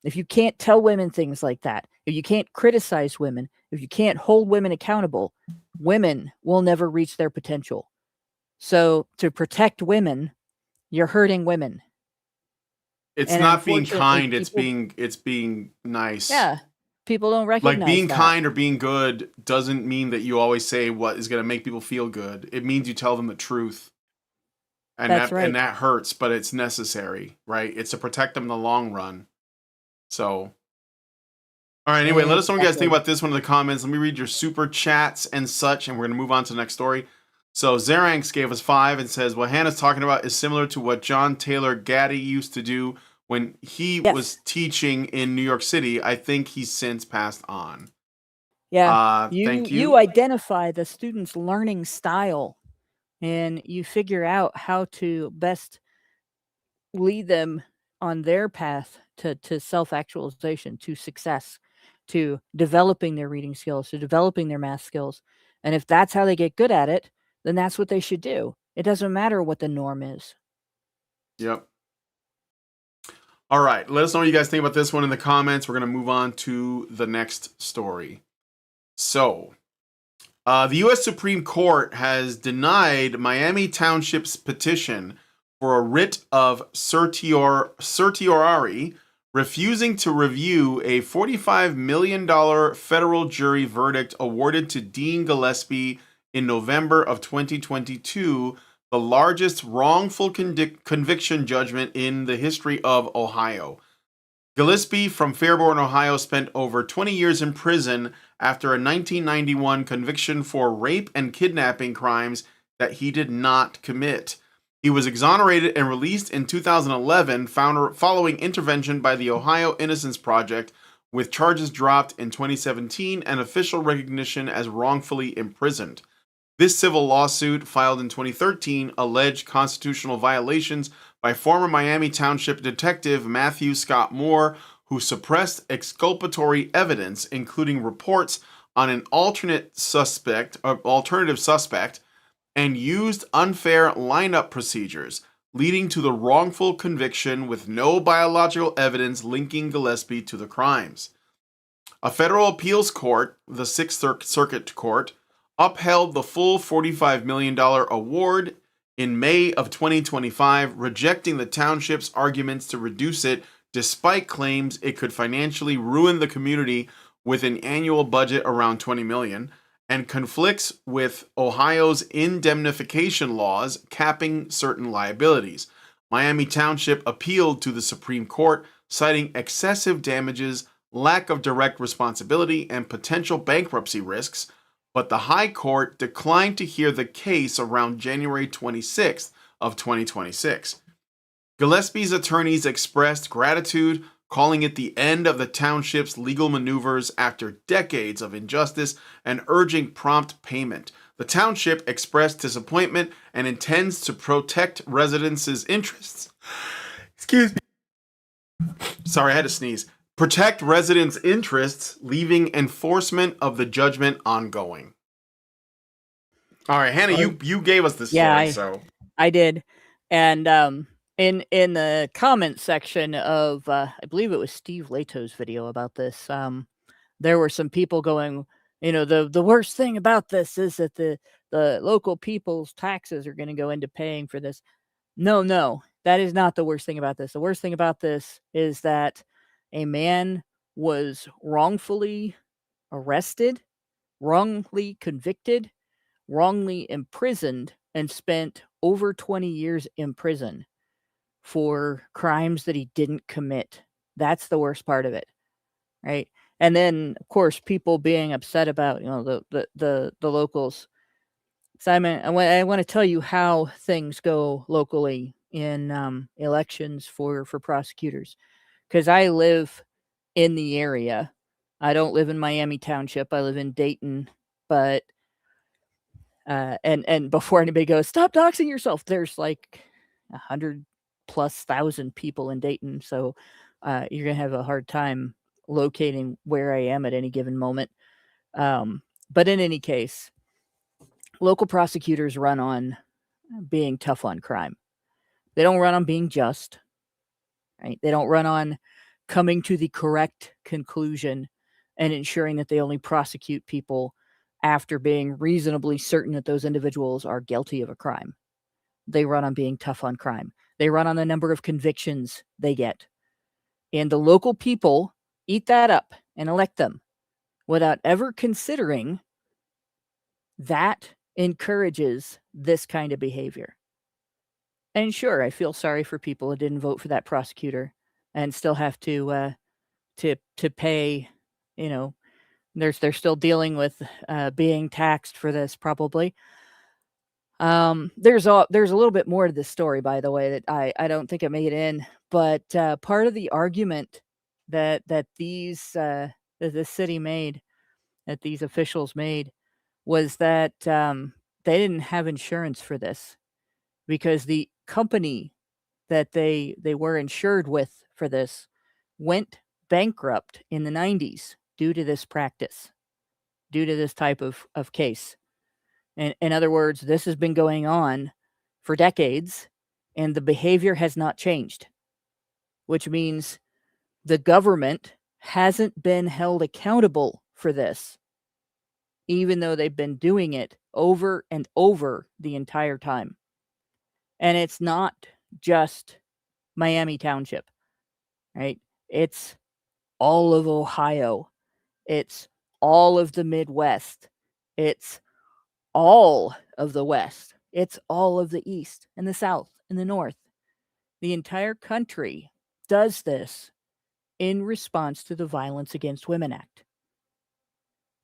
If you can't tell women things like that, if you can't criticize women, if you can't hold women accountable, women will never reach their potential. So to protect women, you're hurting women. It's And not being unfortunately, kind, people, it's being nice. yeah, people don't Like recognize being that. kind or being good doesn't mean that you always say what is going to make people feel good. It means you tell them the truth. And That's that right. hurts, but it's necessary, right? It's to protect them in the long run. So, all right, anyway, let us know what you guys think Exactly. about this one in the comments. Let me read your super chats and such, and we're going to move on to the next story. So, Zeranx gave us 5 and says, what Hannah's talking about is similar to what John Taylor Gaddy used to do when he was Yes. teaching in New York City. I think he's since passed on. Yeah. Thank You you. identify the student's learning style, and you figure out how to best lead them on their path to self-actualization, to success, to developing their reading skills, to developing their math skills. And if that's how they get good at it, then that's what they should do. It doesn't matter what the norm is. Yep. All right, let us know what you guys think about this one in the comments. We're going to move on to the next story. So, the U.S. Supreme Court has denied Miami Township's petition for a writ of certiorari, refusing to review a $45 million federal jury verdict awarded to Dean Gillespie in November of 2022, the largest wrongful conviction judgment in the history of Ohio. Gillespie from Fairborn, Ohio, spent over 20 years in prison after a 1991 conviction for rape and kidnapping crimes that he did not commit. He was exonerated and released in 2011 following intervention by the Ohio Innocence Project, with charges dropped in 2017 and official recognition as wrongfully imprisoned. This civil lawsuit, filed in 2013, alleged constitutional violations by former Miami Township Detective Matthew Scott Moore, who suppressed exculpatory evidence, including reports on an alternative suspect, and used unfair lineup procedures, leading to the wrongful conviction with no biological evidence linking Gillespie to the crimes. A federal appeals court, the Sixth Circuit Court, upheld the full $45 million award in May of 2025, rejecting the township's arguments to reduce it despite claims it could financially ruin the community with an annual budget around $20 million, and conflicts with Ohio's indemnification laws capping certain liabilities. Miami Township appealed to the Supreme Court, citing excessive damages, lack of direct responsibility, and potential bankruptcy risks, but the High Court declined to hear the case around January 26th of 2026. Gillespie's attorneys expressed gratitude, calling it the end of the township's legal maneuvers after decades of injustice and urging prompt payment. The township expressed disappointment and intends to protect residents' interests. Excuse me. Sorry, I had to sneeze. Protect residents' interests, leaving enforcement of the judgment ongoing. All right, Hannah, you gave us this story, so I did, and in the comment section of I believe it was Steve Leto's video about this, there were some people going, the worst thing about this is that the local people's taxes are going to go into paying for this. No, that is not the worst thing about this. The worst thing about this is that a man was wrongfully arrested, wrongly convicted, wrongly imprisoned, and spent over 20 years in prison for crimes that he didn't commit. That's the worst part of it, right? And then, of course, people being upset about, the locals. Simon, I want to tell you how things go locally in elections for prosecutors, because I live in the area. I don't live in Miami Township. I live in Dayton, but and before anybody goes, stop doxing yourself, there's like 100,000+ people in Dayton, so you're gonna have a hard time locating where I am at any given moment. But in any case, local prosecutors run on being tough on crime. They don't run on being just, right? They don't run on coming to the correct conclusion and ensuring that they only prosecute people after being reasonably certain that those individuals are guilty of a crime. They run on being tough on crime. They run on the number of convictions they get. And the local people eat that up and elect them without ever considering that encourages this kind of behavior. And sure, I feel sorry for people who didn't vote for that prosecutor and still have to pay, they're still dealing with being taxed for this probably. There's a little bit more to this story, by the way, that I don't think it made in, but part of the argument that these that the city made, that these officials made, was that they didn't have insurance for this because the company that they were insured with for this went bankrupt in the 90s due to this practice, due to this type of case. In other words, this has been going on for decades, and the behavior has not changed, which means the government hasn't been held accountable for this, even though they've been doing it over and over the entire time. And it's not just Miami Township, right? It's all of Ohio. It's all of the Midwest. It's all of the West. It's all of the East and the South and the North. The entire country does this in response to the Violence Against Women Act.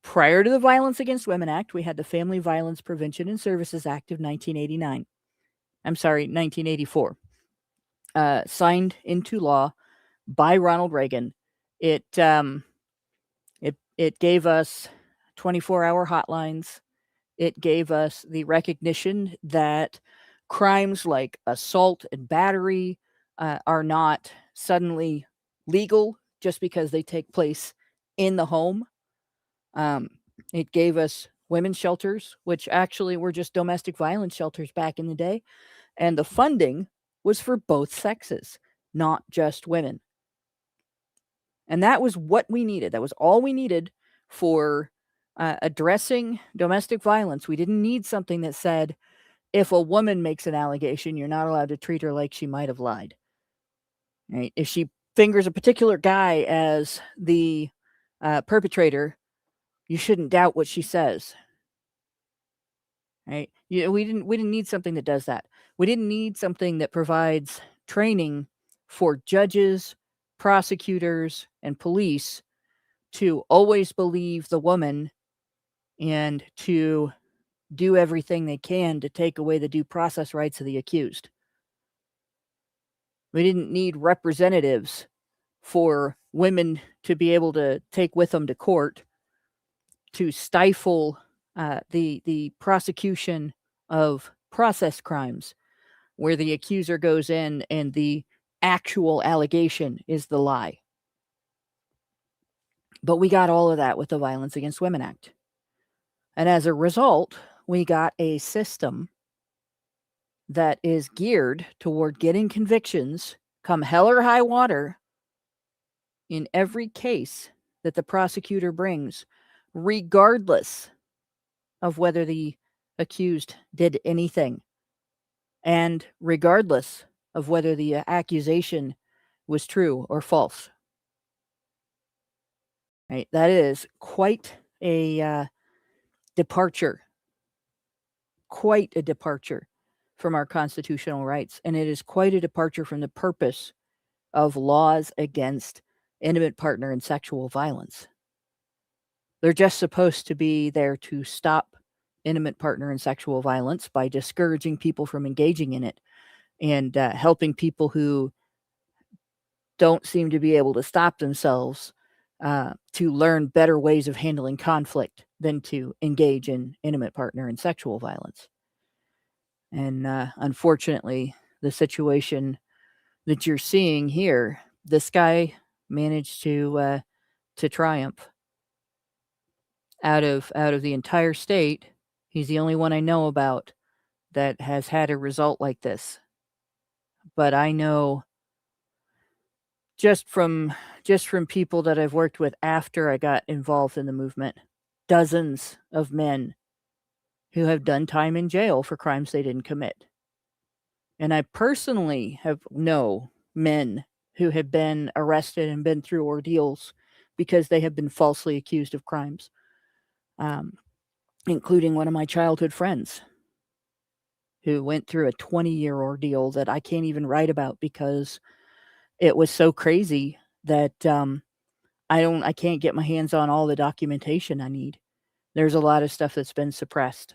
Prior to the Violence Against Women Act, we had the Family Violence Prevention and Services Act of 1984. Signed into law by Ronald Reagan. It gave us 24-hour hotlines. It gave us the recognition that crimes like assault and battery are not suddenly legal just because they take place in the home. It gave us women's shelters, which actually were just domestic violence shelters back in the day. And the funding was for both sexes, not just women. And that was what we needed. That was all we needed for addressing domestic violence. We didn't need something that said, if a woman makes an allegation, you're not allowed to treat her like she might have lied. Right? If she fingers a particular guy as the perpetrator, you shouldn't doubt what she says. Right? We didn't need something that does that. We didn't need something that provides training for judges, prosecutors, and police to always believe the woman and to do everything they can to take away the due process rights of the accused. We didn't need representatives for women to be able to take with them to court to stifle the prosecution of process crimes, where the accuser goes in and the actual allegation is the lie. But we got all of that with the Violence Against Women Act. And as a result, we got a system that is geared toward getting convictions, come hell or high water, in every case that the prosecutor brings, regardless of whether the accused did anything, and regardless of whether the accusation was true or false. Right? That is quite a departure from our constitutional rights, and it is quite a departure from the purpose of laws against intimate partner and sexual violence. They're just supposed to be there to stop intimate partner and sexual violence by discouraging people from engaging in it and helping people who don't seem to be able to stop themselves to learn better ways of handling conflict than to engage in intimate partner and sexual violence. And unfortunately, the situation that you're seeing here, this guy managed to triumph. Out of the entire state, he's the only one I know about that has had a result like this. But I know just from people that I've worked with after I got involved in the movement, dozens of men who have done time in jail for crimes they didn't commit. And I personally know men who have been arrested and been through ordeals because they have been falsely accused of crimes, including one of my childhood friends who went through a 20-year ordeal that I can't even write about because it was so crazy that I can't get my hands on all the documentation I need. There's a lot of stuff that's been suppressed.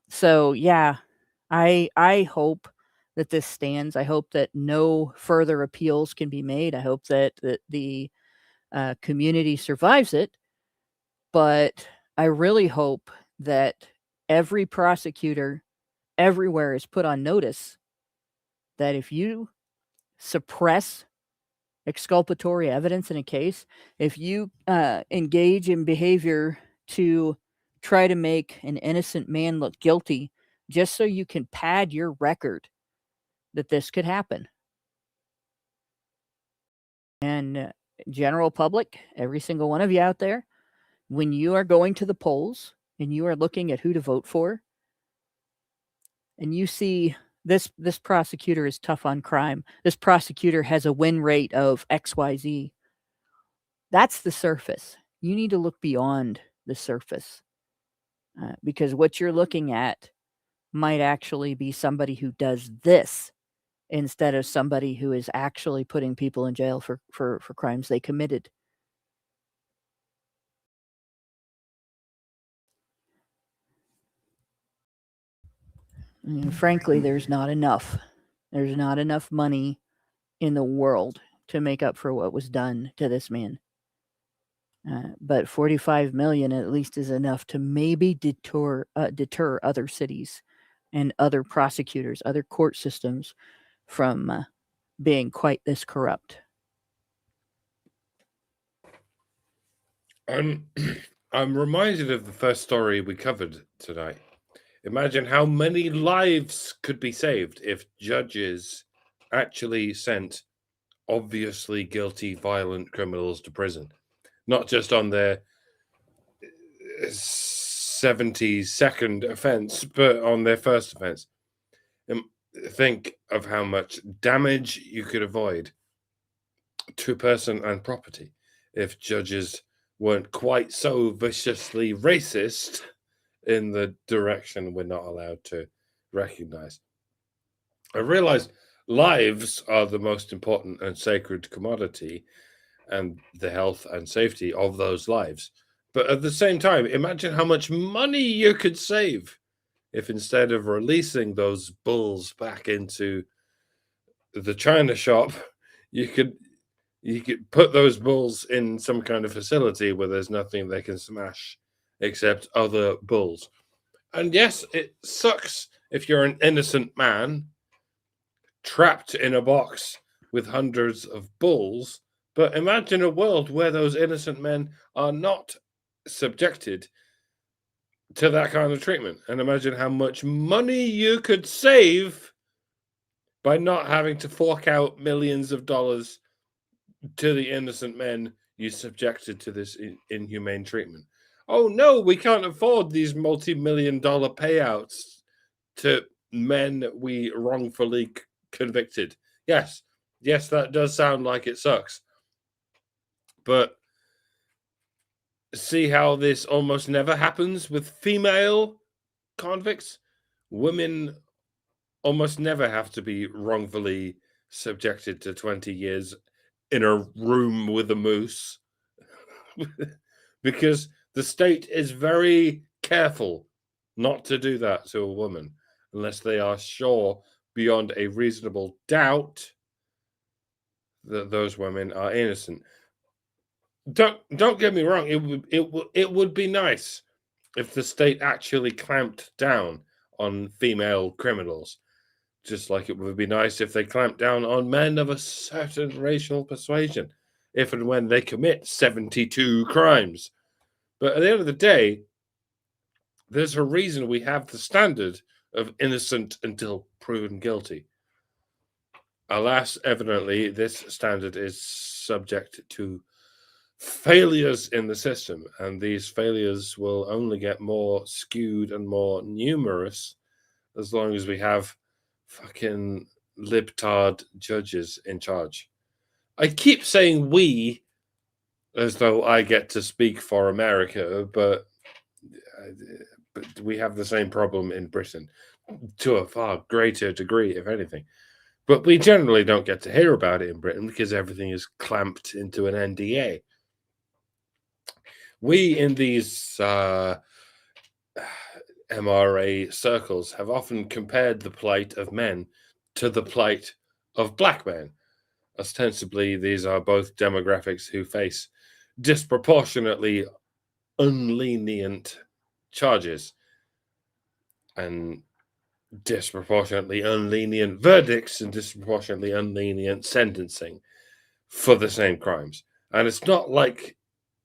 So yeah, I hope that this stands. I hope that no further appeals can be made. I hope that the community survives it. But I really hope that every prosecutor everywhere is put on notice that if you suppress exculpatory evidence in a case, if you engage in behavior to try to make an innocent man look guilty just so you can pad your record, that this could happen. And general public, every single one of you out there, when you are going to the polls and you are looking at who to vote for, and you see this prosecutor is tough on crime, this prosecutor has a win rate of XYZ, that's the surface. You need to look beyond the surface because what you're looking at might actually be somebody who does this instead of somebody who is actually putting people in jail for crimes they committed. And frankly, there's not enough. There's not enough money in the world to make up for what was done to this man. But $45 million at least is enough to maybe deter other cities and other prosecutors, other court systems from being quite this corrupt. I'm reminded of the first story we covered tonight. Imagine how many lives could be saved if judges actually sent obviously guilty, violent criminals to prison, not just on their 72nd offense, but on their first offense. Think of how much damage you could avoid to person and property if judges weren't quite so viciously racist in the direction we're not allowed to recognize. I realized lives are the most important and sacred commodity, and the health and safety of those lives. But at the same time, imagine how much money you could save if instead of releasing those bulls back into the China shop, you could put those bulls in some kind of facility where there's nothing they can smash except other bulls. And yes, it sucks if you're an innocent man trapped in a box with hundreds of bulls, but imagine a world where those innocent men are not subjected to that kind of treatment. And imagine how much money you could save by not having to fork out millions of dollars to the innocent men you subjected to this inhumane treatment. Oh no, we can't afford these multi-million-dollar payouts to men we wrongfully convicted. Yes, that does sound like it sucks. But see how this almost never happens with female convicts? Women almost never have to be wrongfully subjected to 20 years in a room with a moose because the state is very careful not to do that to a woman unless they are sure beyond a reasonable doubt that those women are innocent. Don't get me wrong, it would be nice if the state actually clamped down on female criminals, just like it would be nice if they clamped down on men of a certain racial persuasion, if and when they commit 72 crimes. But at the end of the day, there's a reason we have the standard of innocent until proven guilty. Alas, evidently, this standard is subject to failures in the system, and these failures will only get more skewed and more numerous as long as we have fucking libtard judges in charge. I keep saying we as though I get to speak for America, but we have the same problem in Britain to a far greater degree, if anything. But we generally don't get to hear about it in Britain because everything is clamped into an NDA. We in these MRA circles have often compared the plight of men to the plight of black men. Ostensibly, these are both demographics who face disproportionately unlenient charges and disproportionately unlenient verdicts and disproportionately unlenient sentencing for the same crimes. And it's not like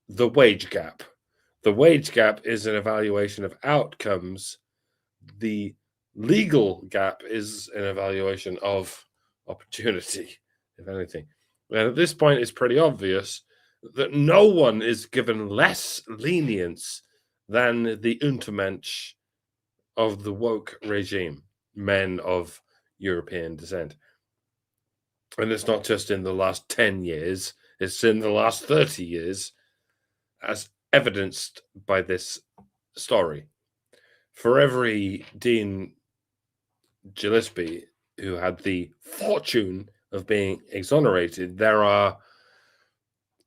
the wage gap. The wage gap is an evaluation of outcomes. The legal gap is an evaluation of opportunity, if anything. And at this point, it's pretty obvious that no one is given less lenience than the Untermensch of the woke regime, men of European descent. And it's not just in the last 10 years, it's in the last 30 years, as evidenced by this story. For every Dean Gillespie who had the fortune of being exonerated, there are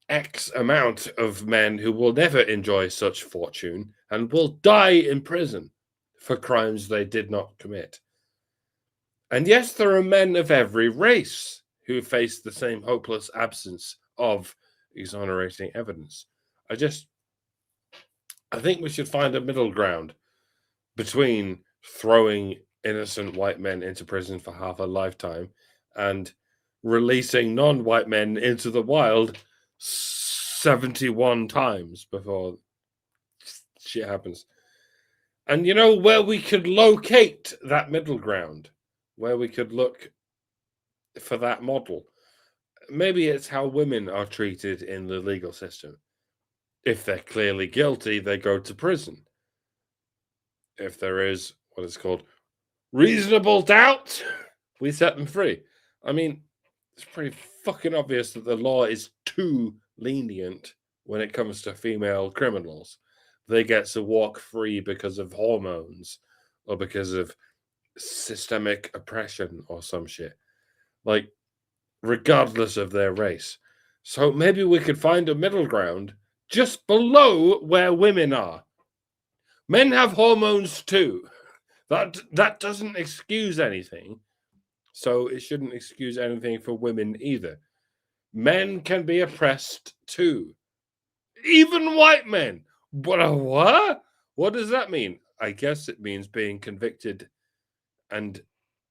X amount of men who will never enjoy such fortune and will die in prison for crimes they did not commit. And yes, there are men of every race who face the same hopeless absence of exonerating evidence. I think we should find a middle ground between throwing innocent white men into prison for half a lifetime and releasing non-white men into the wild 71 times before shit happens. And you know where we could locate that middle ground, where we could look for that model? Maybe it's how women are treated in the legal system. If they're clearly guilty, they go to prison. If there is what is called reasonable doubt, we set them free. I mean, it's pretty fucking obvious that the law is too lenient when it comes to female criminals. They get to walk free because of hormones or because of systemic oppression or some shit. like regardless of their race. So maybe we could find a middle ground just below where women are. Men have hormones too. That doesn't excuse anything. So it shouldn't excuse anything for women either. Men can be oppressed too. Even white men. What? What does that mean? I guess it means being convicted and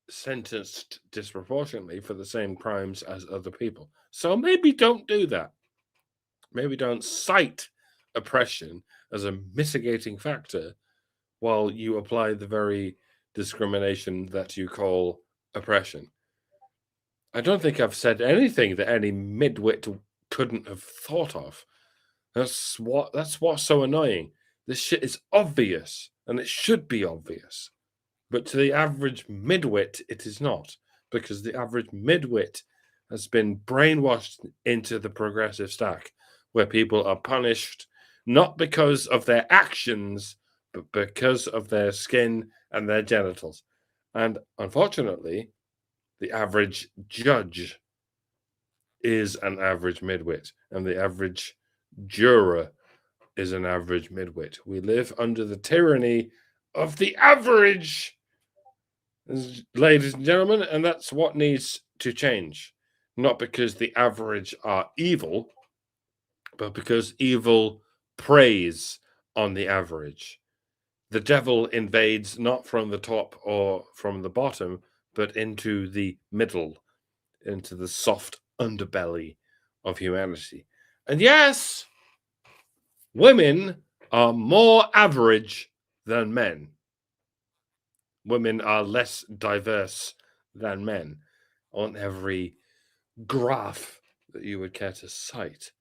sentenced disproportionately for the same crimes as other people. So maybe don't do that. Maybe don't cite oppression as a mitigating factor while you apply the very discrimination that you call oppression. I don't think I've said anything that any midwit couldn't have thought of. That's what's so annoying. This shit is obvious, and it should be obvious. But to the average midwit, it is not, because the average midwit has been brainwashed into the progressive stack, where people are punished not because of their actions, but because of their skin and their genitals. And unfortunately, the average judge is an average midwit, and the average juror is an average midwit. We live under the tyranny of the average, ladies and gentlemen, and that's what needs to change. Not because the average are evil, but because evil preys on the average. The devil invades not from the top or from the bottom, but into the middle, into the soft underbelly of humanity. And yes, women are more average than men. Women are less diverse than men on every graph that you would care to cite.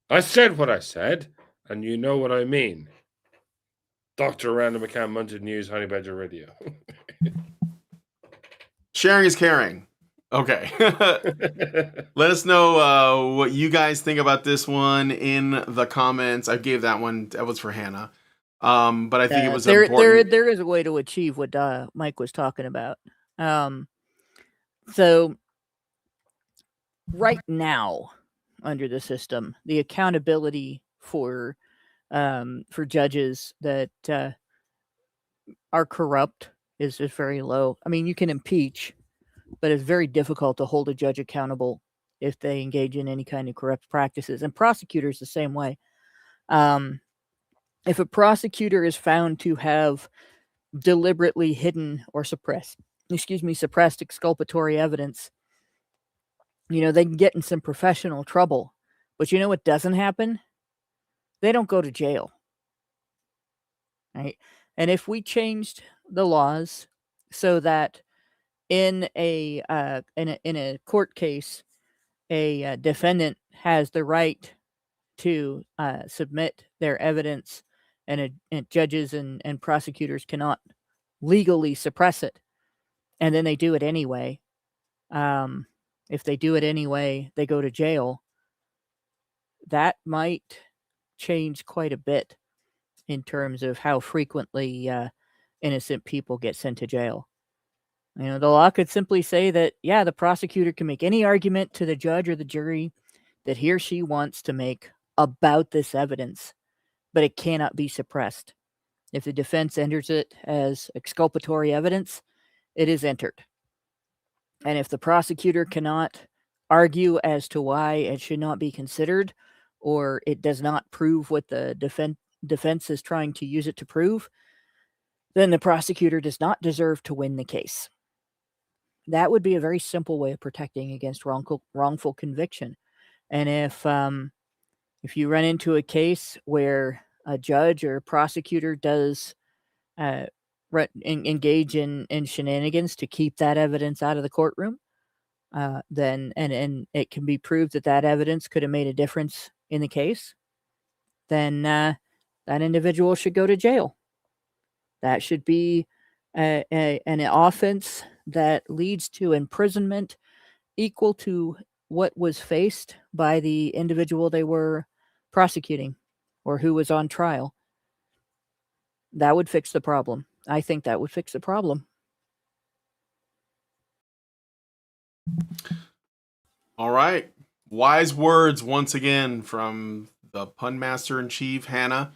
I said what I said, and you know what I mean. Dr. Random McCann, Munted News, Honey Badger Radio. Sharing is caring. Okay. Let us know what you guys think about this one in the comments. I gave that one. That was for Hannah. But I think it was important. There is a way to achieve what Mike was talking about. So right now, under the system, the accountability for judges that are corrupt is very low. I mean, you can impeach, but it's very difficult to hold a judge accountable if they engage in any kind of corrupt practices. And prosecutors the same way. If a prosecutor is found to have deliberately hidden or suppressed exculpatory evidence, they can get in some professional trouble. But you know what doesn't happen? They don't go to jail. Right? And if we changed the laws so that in a court case, a defendant has the right to submit their evidence, and judges and prosecutors cannot legally suppress it, and then they do it anyway. If they do it anyway, they go to jail. That might change quite a bit in terms of how frequently innocent people get sent to jail. The law could simply say that, yeah, the prosecutor can make any argument to the judge or the jury that he or she wants to make about this evidence, but it cannot be suppressed. If the defense enters it as exculpatory evidence, it is entered. And if the prosecutor cannot argue as to why it should not be considered, or it does not prove what the defense is trying to use it to prove, then the prosecutor does not deserve to win the case. That would be a very simple way of protecting against wrongful conviction. And if you run into a case where a judge or a prosecutor does engage in shenanigans to keep that evidence out of the courtroom, then and it can be proved that evidence could have made a difference in the case, then that individual should go to jail. That should be an offense that leads to imprisonment equal to what was faced by the individual they were prosecuting or who was on trial. That would fix the problem. I think that would fix the problem. All right. Wise words once again from the pun master in chief, Hannah.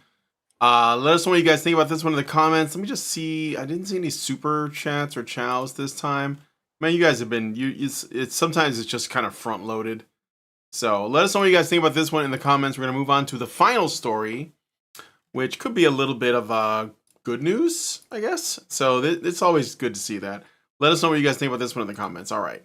Let us know what you guys think about this one in the comments. Let me just see. I didn't see any super chats or chows this time. Man, you guys have been it's sometimes it's just kind of front loaded. So let us know what you guys think about this one in the comments. We're gonna move on to the final story, which could be a little bit of good news, I guess. So it's always good to see that. Let us know what you guys think about this one in the comments. All right.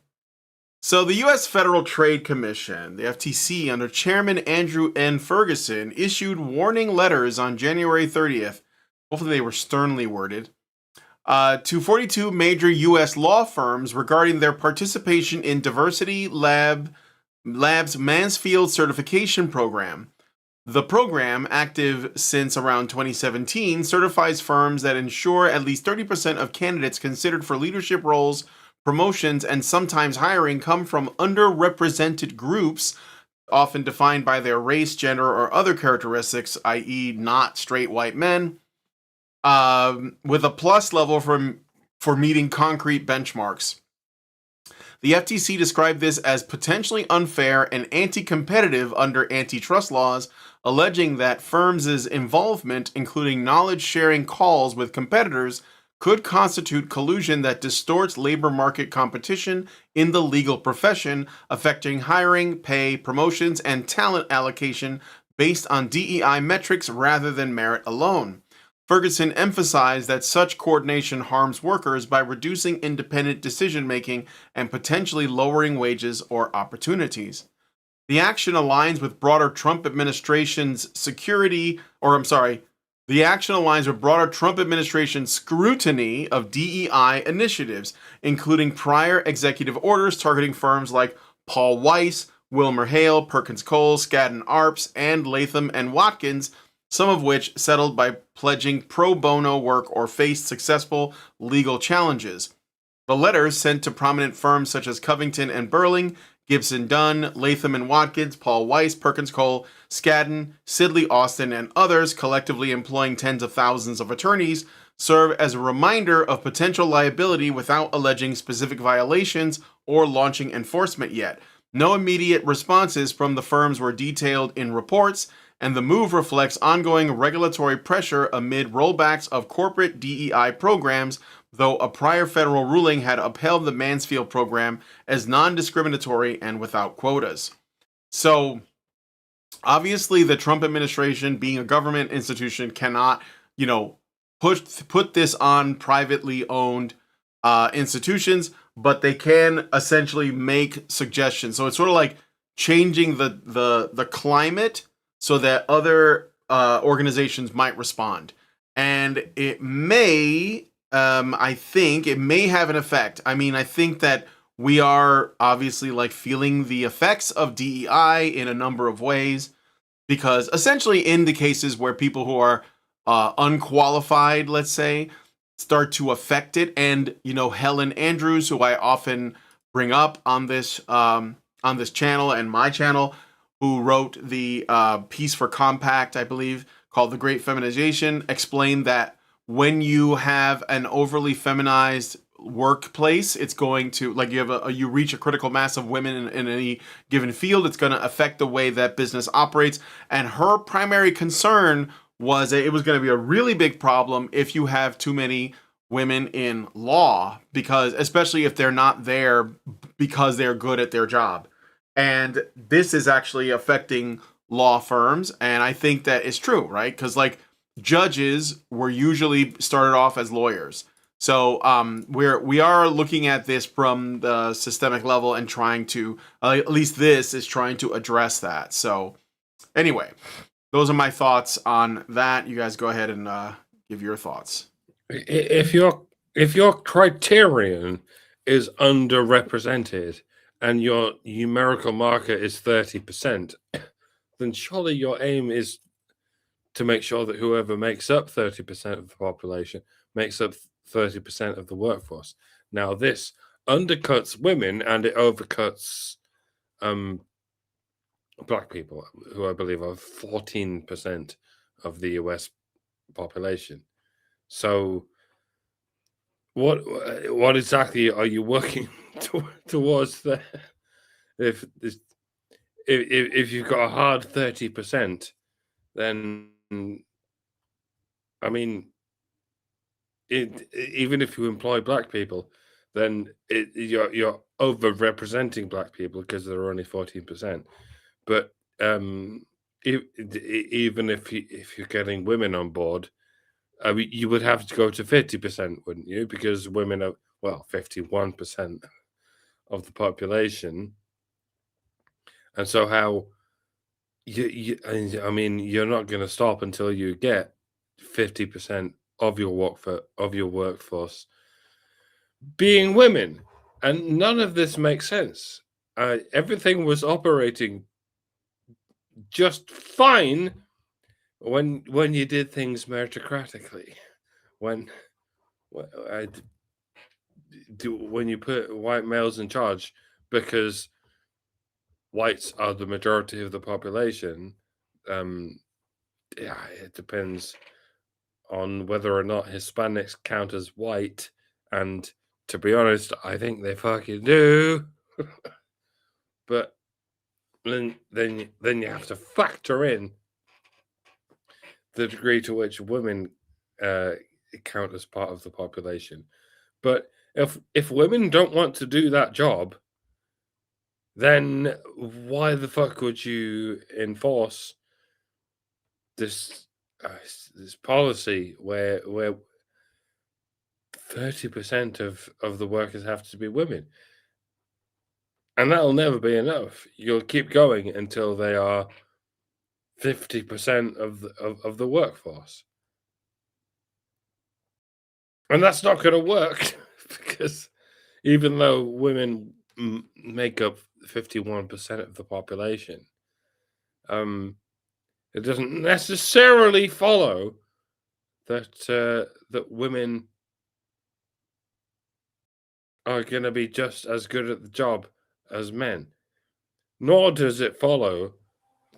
So the U.S. Federal Trade Commission, the FTC, under Chairman Andrew N. Ferguson, issued warning letters on January 30th. Hopefully they were sternly worded. To 42 major U.S. law firms regarding their participation in Diversity Lab's Mansfield certification program. The program, active since around 2017, certifies firms that ensure at least 30% of candidates considered for leadership roles, promotions, and sometimes hiring come from underrepresented groups, often defined by their race, gender, or other characteristics, i.e., not straight white men, with a plus level for meeting concrete benchmarks. The FTC described this as potentially unfair and anti-competitive under antitrust laws, alleging that firms' involvement, including knowledge-sharing calls with competitors, could constitute collusion that distorts labor market competition in the legal profession, affecting hiring, pay, promotions, and talent allocation based on DEI metrics rather than merit alone. Ferguson emphasized that such coordination harms workers by reducing independent decision-making and potentially lowering wages or opportunities. The action aligns with broader Trump administration's scrutiny of DEI initiatives, including prior executive orders targeting firms like Paul Weiss, Wilmer Hale, Perkins Coie, Skadden Arps, and Latham and Watkins, some of which settled by pledging pro bono work or faced successful legal challenges. The letters, sent to prominent firms such as Covington and Burling, Gibson Dunn, Latham and Watkins, Paul Weiss, Perkins Coie, Skadden, Sidley Austin, and others, collectively employing tens of thousands of attorneys, serve as a reminder of potential liability without alleging specific violations or launching enforcement yet. No immediate responses from the firms were detailed in reports, and the move reflects ongoing regulatory pressure amid rollbacks of corporate DEI programs, though a prior federal ruling had upheld the Mansfield program as non-discriminatory and without quotas. So, obviously, the Trump administration, being a government institution, cannot, put this on privately owned institutions, but they can essentially make suggestions. So it's sort of like changing the climate so that other organizations might respond. And it may, I think, it may have an effect. I mean, I think that we are obviously like feeling the effects of DEI in a number of ways, because essentially in the cases where people who are unqualified, let's say, start to affect it, and Helen Andrews, who I often bring up on this channel and my channel, who wrote the piece for Compact, I believe, called The Great Feminization, explained that when you have an overly feminized workplace, it's going to, like, you reach a critical mass of women in any given field, it's going to affect the way that business operates. And her primary concern was that it was going to be a really big problem if you have too many women in law, because especially if they're not there because they're good at their job. And this is actually affecting law firms, and I think that is true, right? Because like judges were usually started off as lawyers. So we are looking at this from the systemic level and trying to, at least this is trying to address that. So anyway, those are my thoughts on that. You guys go ahead and give your thoughts. If your criterion is underrepresented and your numerical marker is 30%, then surely your aim is to make sure that whoever makes up 30% of the population makes up 30% of the workforce. Now, this undercuts women and it overcuts black people, who I believe are 14% of the US population. So what exactly are you working towards the if you've got a hard 30%, then I mean, even if you employ black people, then you're over-representing black people because they're only 14%. But even if you're getting women on board, you would have to go to 50%, wouldn't you? Because women are 51% of the population, and so how I mean, you're not going to stop until you get 50% of your workforce being women, and none of this makes sense. Everything was operating just fine when you did things meritocratically. When you put white males in charge, because whites are the majority of the population. It depends on whether or not Hispanics count as white, and to be honest, I think they fucking do. But then you have to factor in the degree to which women count as part of the population. But if women don't want to do that job, then why the fuck would you enforce this policy where 30% of the workers have to be women? And that'll never be enough. You'll keep going until they are 50% of the workforce. And that's not going to work because even though women make up 51% of the population, it doesn't necessarily follow that women are going to be just as good at the job as men. Nor does it follow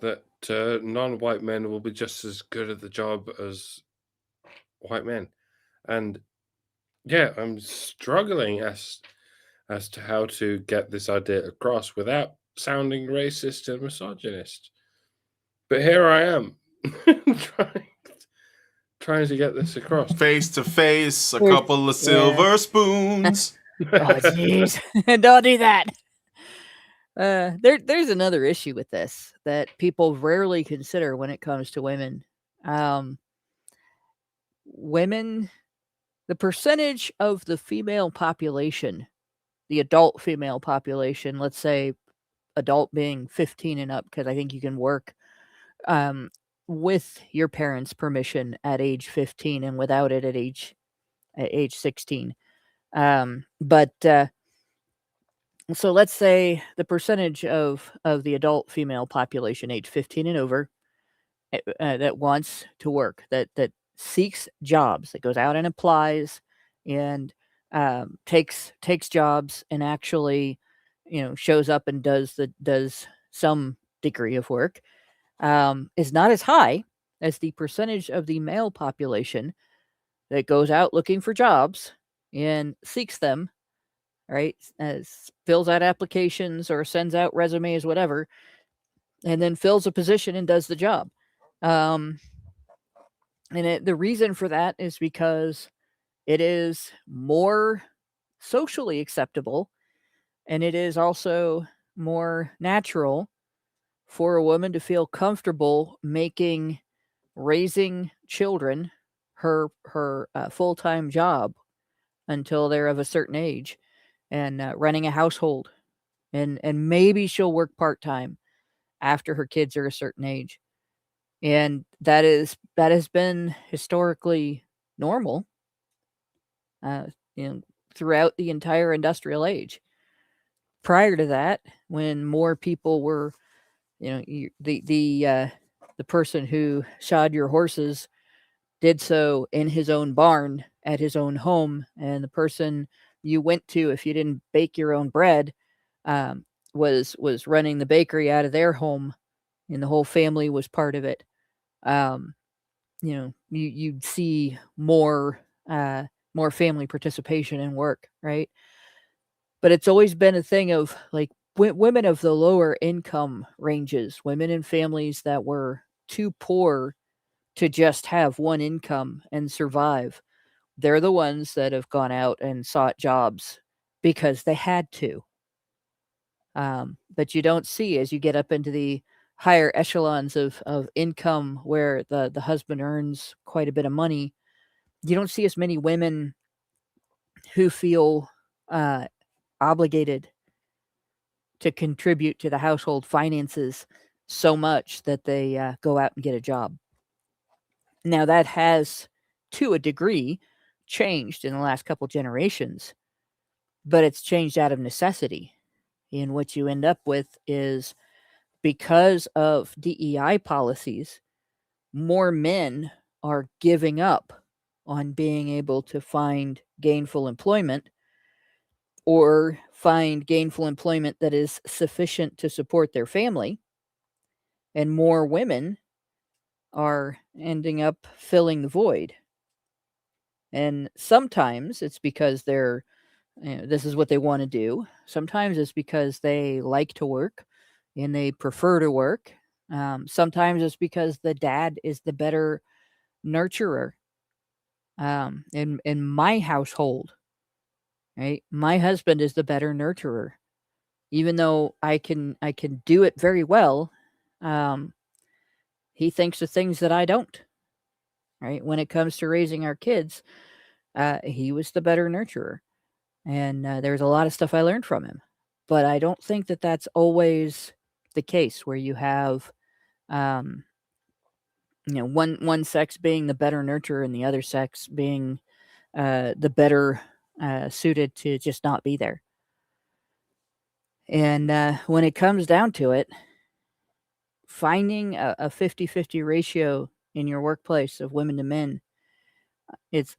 that non-white men will be just as good at the job as white men. And yeah, I'm struggling as to how to get this idea across without sounding racist and misogynist. But here I am, trying to get this across. Face to face, a couple of silver spoons. Oh, jeez. Don't do that. There's another issue with this that people rarely consider when it comes to women. Women, the percentage of the female population, the adult female population, let's say adult being 15 and up, because I think you can work with your parents' permission at age 15 and without it at age 16. So let's say the percentage of the adult female population age 15 and over that wants to work, that seeks jobs, that goes out and applies and takes jobs and actually, shows up and does some degree of work, is not as high as the percentage of the male population that goes out looking for jobs and seeks them, right? Fills out applications or sends out resumes, whatever, and then fills a position and does the job. And the reason for that is because it is more socially acceptable, and it is also more natural for a woman to feel comfortable raising children her full-time job until they're of a certain age, and running a household, and maybe she'll work part-time after her kids are a certain age. And that has been historically normal, throughout the entire industrial age. Prior to that, when more people were, the person who shod your horses did so in his own barn at his own home, and the person you went to if you didn't bake your own bread was running the bakery out of their home, and the whole family was part of it. You'd see more family participation in work, right? But it's always been a thing of like women of the lower income ranges, women in families that were too poor to just have one income and survive. They're the ones that have gone out and sought jobs because they had to. But you don't see as you get up into the higher echelons of income where the husband earns quite a bit of money, you don't see as many women who feel obligated to contribute to the household finances so much that they go out and get a job. Now, that has, to a degree, changed in the last couple generations, but it's changed out of necessity. And what you end up with is because of DEI policies, more men are giving up on being able to find gainful employment or find gainful employment that is sufficient to support their family. And more women are ending up filling the void. And sometimes it's because this is what they want to do. Sometimes it's because they like to work and they prefer to work. Sometimes it's because the dad is the better nurturer. In my household, right, my husband is the better nurturer. Even though I can do it very well, he thinks of things that I don't. Right, when it comes to raising our kids, he was the better nurturer, and there's a lot of stuff I learned from him. But I don't think that that's always the case where you have, one sex being the better nurturer and the other sex being the better suited to just not be there. And when it comes down to it, finding a 50-50 ratio in your workplace of women to men, it's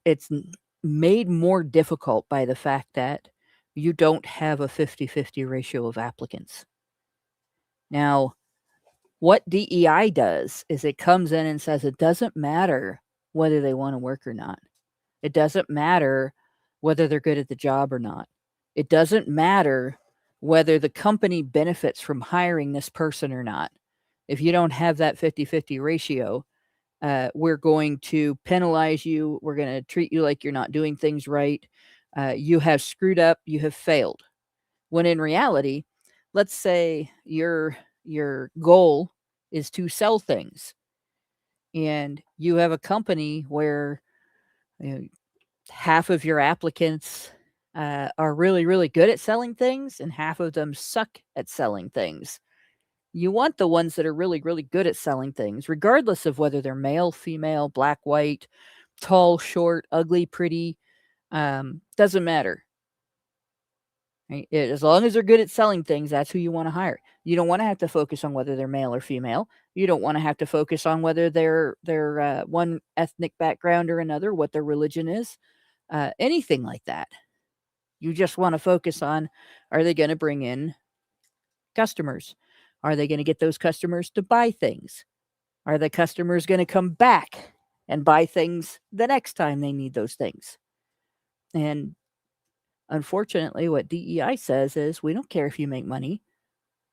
made more difficult by the fact that you don't have a 50-50 ratio of applicants. Now, what DEI does is it comes in and says it doesn't matter whether they want to work or not. It doesn't matter whether they're good at the job or not. It doesn't matter whether the company benefits from hiring this person or not. If you don't have that 50-50 ratio, we're going to penalize you. We're going to treat you like you're not doing things right. You have screwed up. You have failed. When in reality, let's say your goal is to sell things, and you have a company where half of your applicants are really, really good at selling things, and half of them suck at selling things. You want the ones that are really, really good at selling things, regardless of whether they're male, female, black, white, tall, short, ugly, pretty. Doesn't matter. Right? As long as they're good at selling things, that's who you want to hire. You don't want to have to focus on whether they're male or female. You don't want to have to focus on whether they're one ethnic background or another, what their religion is, anything like that. You just want to focus on, are they going to bring in customers? Are they going to get those customers to buy things? Are the customers going to come back and buy things the next time they need those things? And unfortunately, what DEI says is we don't care if you make money.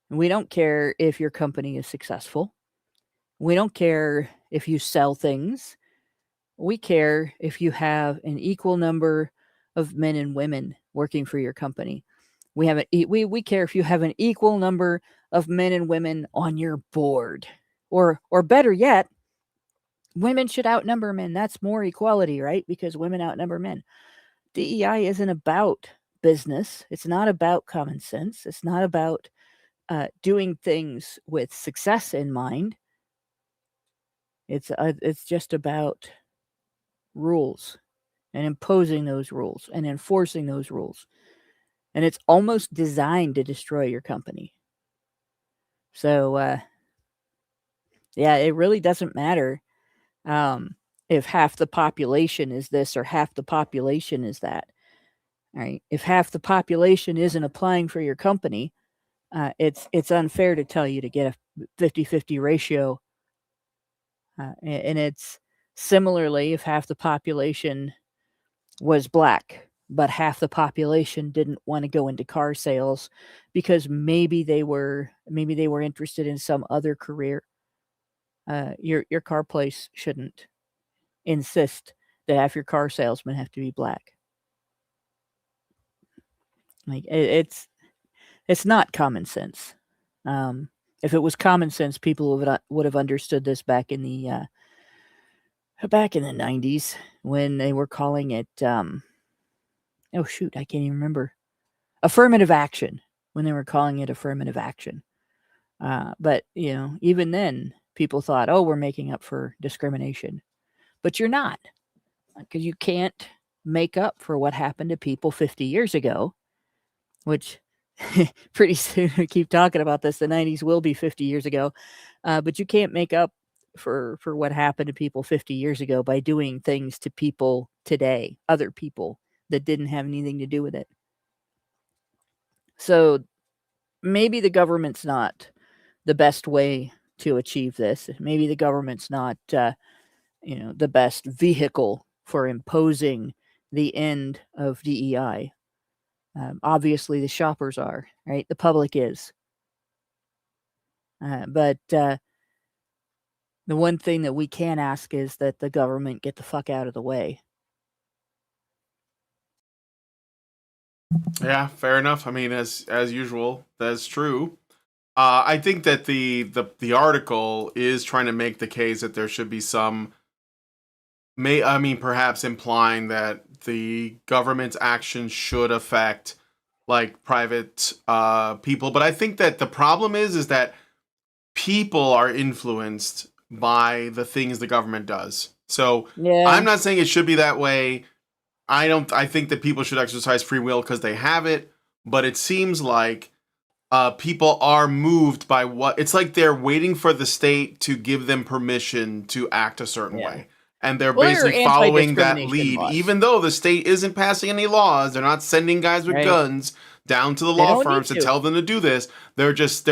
We don't care if your company is successful. We don't care if you sell things. We care if you have an equal number of men and women working for your company. We care if you have an equal number of men and women on your board. Or better yet, women should outnumber men. That's more equality, right? Because women outnumber men. DEI isn't about business. It's not about common sense. It's not about doing things with success in mind. It's just about rules and imposing those rules and enforcing those rules. And it's almost designed to destroy your company. So, yeah, it really doesn't matter if half the population is this or half the population is that. Right? If half the population isn't applying for your company, it's unfair to tell you to get a 50-50 ratio. And it's similarly, if half the population was black, but half the population didn't want to go into car sales because maybe they were interested in some other career. Your car place shouldn't insist that half your car salesmen have to be black. Like it's not common sense. If it was common sense, people would have understood this back in the 90s when they were calling it oh shoot, I can't even remember. Affirmative action, when they were calling it affirmative action. But even then people thought, oh, we're making up for discrimination. But you're not, because you can't make up for what happened to people 50 years ago, which pretty soon we keep talking about this. The 90s will be 50 years ago, but you can't make up for what happened to people 50 years ago by doing things to people today, other people that didn't have anything to do with it. So maybe the government's not the best way to achieve this. Maybe the government's not, the best vehicle for imposing the end of DEI. Obviously, the shoppers are, right? The public is. But the one thing that we can ask is that the government get the fuck out of the way. Yeah, fair enough. I mean, as usual, that's true. I think that the article is trying to make the case that there should be some, perhaps implying that the government's action should affect like private people. But I think that the problem is that people are influenced by the things the government does. So I'm not saying it should be that way. I think that people should exercise free will because they have it, but it seems like people are moved by what it's like they're waiting for the state to give them permission to act a certain way. And they're basically following that lead, even though the state isn't passing any laws. They're not sending guys with guns down to the law firms to tell them to do this. They're just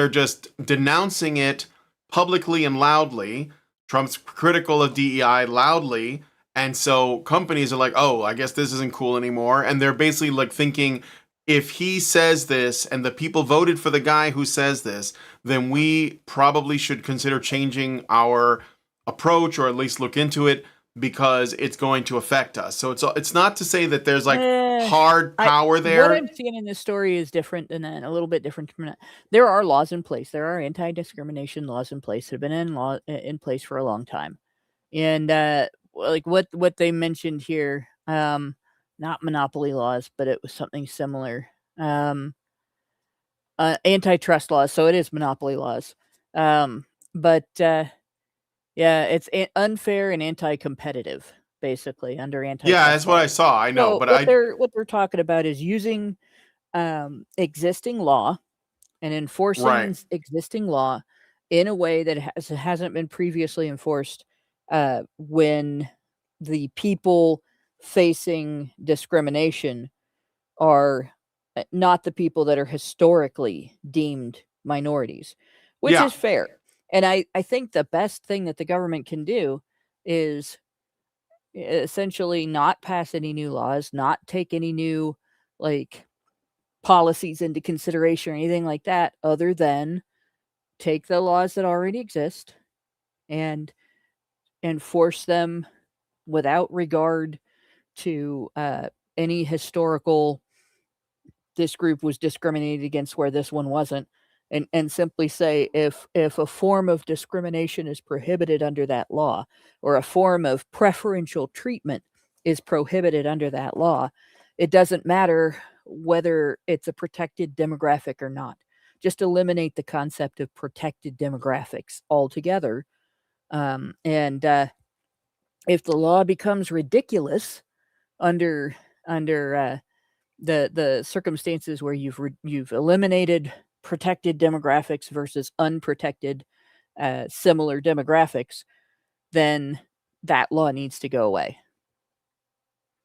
denouncing it publicly and loudly. Trump's critical of DEI loudly. And so companies are like, oh, I guess this isn't cool anymore. And they're basically like thinking, if he says this and the people voted for the guy who says this, then we probably should consider changing our approach or at least look into it because it's going to affect us. So it's not to say that there's like hard power there. What I'm seeing in this story is different than that, a little bit different from that. There are laws in place. There are anti-discrimination laws in place that have been in place for a long time. And like what they mentioned here, not monopoly laws, but it was something similar. Antitrust laws, so it is monopoly laws. But yeah, it's unfair and anti-competitive, basically, under antitrust. Yeah, that's what I saw. I know, so but what they're talking about is using existing law and enforcing existing law in a way that hasn't been previously enforced when the people facing discrimination are not the people that are historically deemed minorities, which is fair. And I think the best thing that the government can do is essentially not pass any new laws, not take any new like policies into consideration or anything like that, other than take the laws that already exist and enforce them without regard to any historical, this group was discriminated against where this one wasn't, and simply say if a form of discrimination is prohibited under that law, or a form of preferential treatment is prohibited under that law, it doesn't matter whether it's a protected demographic or not. Just eliminate the concept of protected demographics altogether. And if the law becomes ridiculous under the circumstances where you've eliminated protected demographics versus unprotected similar demographics, then that law needs to go away.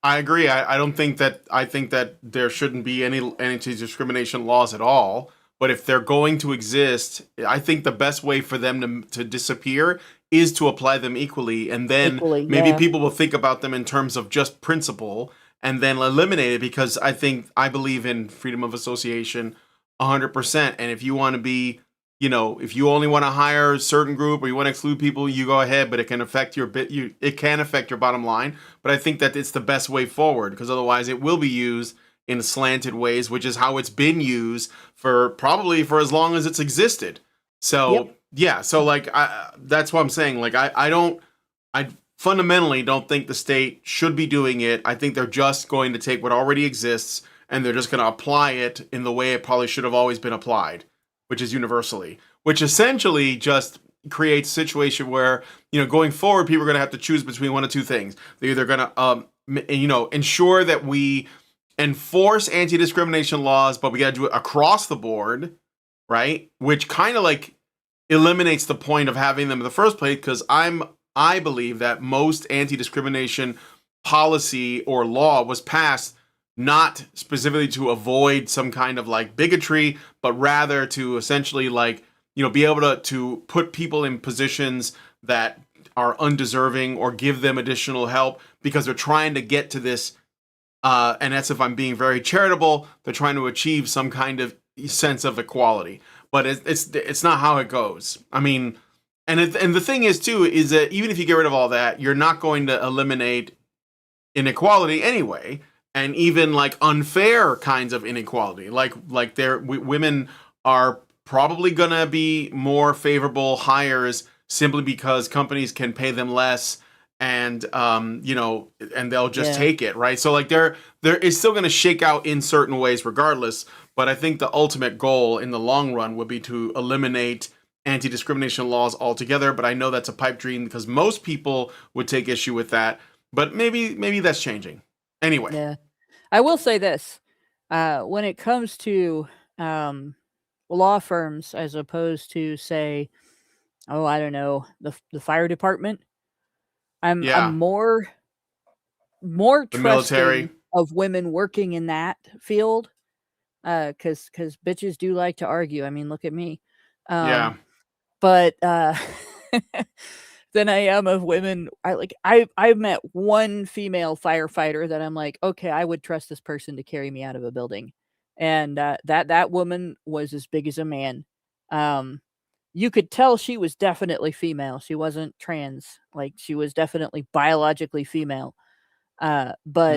I agree. I think that there shouldn't be any anti-discrimination laws at all. But if they're going to exist, I think the best way for them to disappear is to apply them equally. And then maybe people will think about them in terms of just principle and then eliminate it, because I believe in freedom of association 100%. And if you want to be, if you only want to hire a certain group or you want to exclude people, you go ahead, but it can affect it can affect your bottom line. But I think that it's the best way forward, because otherwise it will be used in slanted ways, which is how it's been used for as long as it's existed. So yeah, so like that's what I'm saying. Like I fundamentally don't think the state should be doing it. I think they're just going to take what already exists and they're just going to apply it in the way it probably should have always been applied, which is universally, which essentially just creates a situation where, going forward, people are going to have to choose between one of two things. They're either going to, ensure that we enforce anti-discrimination laws, but we got to do it across the board, right? Which kind of like eliminates the point of having them in the first place, because I believe that most anti-discrimination policy or law was passed not specifically to avoid some kind of like bigotry, but rather to essentially like, be able to put people in positions that are undeserving or give them additional help, because they're trying to get to this and that's, if I'm being very charitable, they're trying to achieve some kind of sense of equality. But it's not how it goes. I mean, and the thing is too is that even if you get rid of all that, you're not going to eliminate inequality anyway, and even like unfair kinds of inequality. Like women are probably gonna be more favorable hires simply because companies can pay them less, and and they'll just take it, right? So like there is still going to shake out in certain ways regardless, but I think the ultimate goal in the long run would be to eliminate anti-discrimination laws altogether. But I know that's a pipe dream, because most people would take issue with that, but maybe that's changing anyway. Yeah, I will say this, when it comes to law firms, as opposed to, say, oh, I don't know, the fire department, I'm more the trusting military of women working in that field, because bitches do like to argue. I mean, look at me. But than I am of women. I've met one female firefighter that I'm like, okay, I would trust this person to carry me out of a building, and that woman was as big as a man. You could tell she was definitely female. She wasn't trans. Like, she was definitely biologically female. But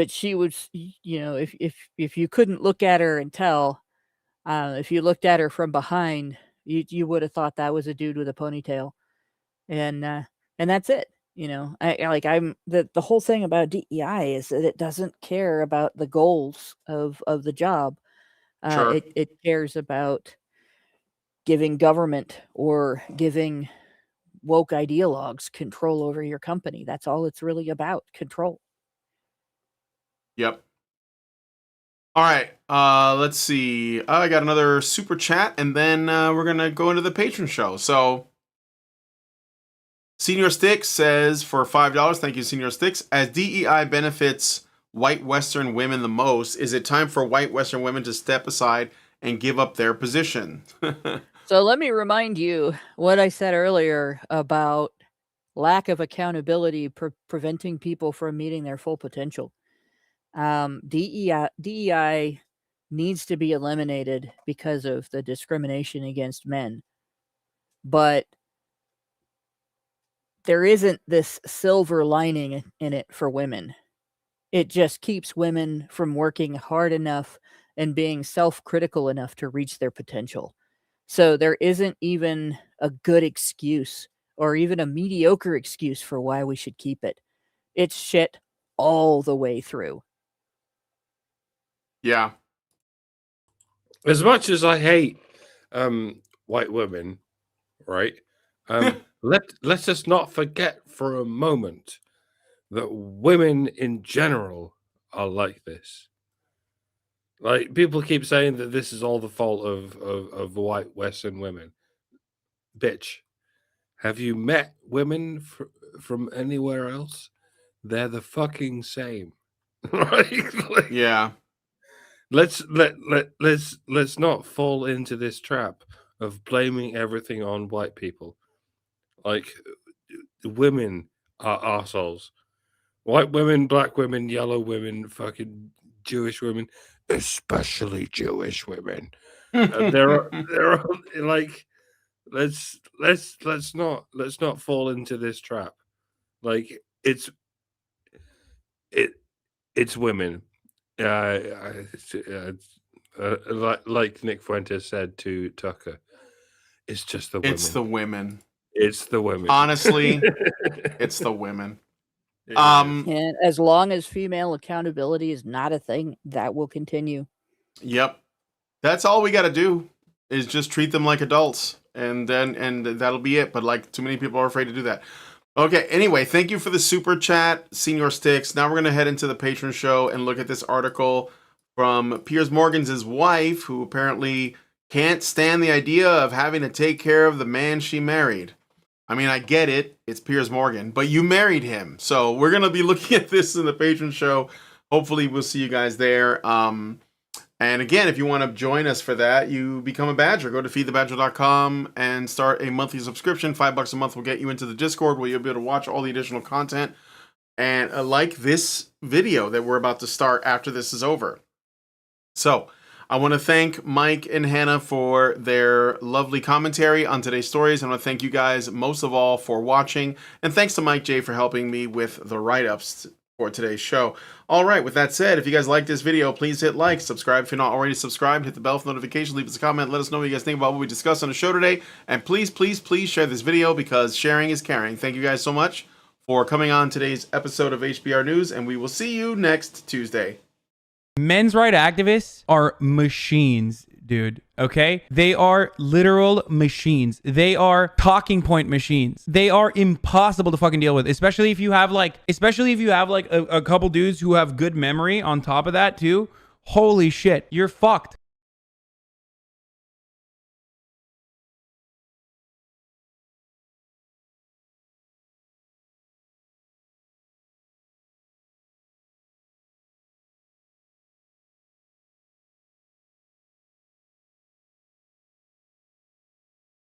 she was, if you couldn't look at her and tell, if you looked at her from behind, you would have thought that was a dude with a ponytail, and that's it. I'm the whole thing about DEI is that it doesn't care about the goals of the job. Sure. It cares about giving government or giving woke ideologues control over your company. That's all it's really about, control. Yep. All right. Let's see. I got another super chat, and then we're gonna go into the patron show. So, Senior Sticks says for $5, thank you, Senior Sticks. As DEI benefits white Western women the most, is it time for white Western women to step aside and give up their position? So let me remind you what I said earlier about lack of accountability preventing people from meeting their full potential. DEI needs to be eliminated because of the discrimination against men. But there isn't this silver lining in it for women. It just keeps women from working hard enough and being self-critical enough to reach their potential. So there isn't even a good excuse or even a mediocre excuse for why we should keep it. It's shit all the way through. Yeah. As much as I hate white women, right? Let us not forget for a moment that women in general are like this. Like, people keep saying that this is all the fault of white Western women. Bitch, have you met women from anywhere else? They're the fucking same. Right? Like, Yeah. let's not fall into this trap of blaming everything on white people. Like, women are arseholes. White women, black women, yellow women, fucking Jewish women, especially Jewish women. There are like, let's not fall into this trap. Like it's women. Like Nick Fuentes said to Tucker, it's just the women. It's the women. It's the women. Honestly, it's the women. And as long as female accountability is not a thing, that will continue. Yep. That's all we got to do is just treat them like adults, and that'll be it. But like, too many people are afraid to do that. Okay. Anyway, thank you for the super chat, Senior Sticks. Now we're gonna head into the patron show and look at this article from Piers Morgan's wife, who apparently can't stand the idea of having to take care of the man she married. I mean, I get it. It's Piers Morgan, but you married him. So we're going to be looking at this in the patron show. Hopefully we'll see you guys there. And again, if you want to join us for that, you become a badger. Go to feedthebadger.com and start a monthly subscription. $5 a month will get you into the Discord where you'll be able to watch all the additional content. And like this video that we're about to start after this is over. So I want to thank Mike and Hannah for their lovely commentary on today's stories. I want to thank you guys most of all for watching. And thanks to Mike J for helping me with the write-ups for today's show. All right, with that said, if you guys like this video, please hit like, subscribe if you're not already subscribed, hit the bell for notifications, leave us a comment, let us know what you guys think about what we discussed on the show today. And please, please, please share this video because sharing is caring. Thank you guys so much for coming on today's episode of HBR News, and we will see you next Tuesday. Men's rights activists are machines, dude. Okay? They are literal machines. They are talking point machines. They are impossible to fucking deal with, especially if you have like a couple dudes who have good memory on top of that too. Holy shit, you're fucked.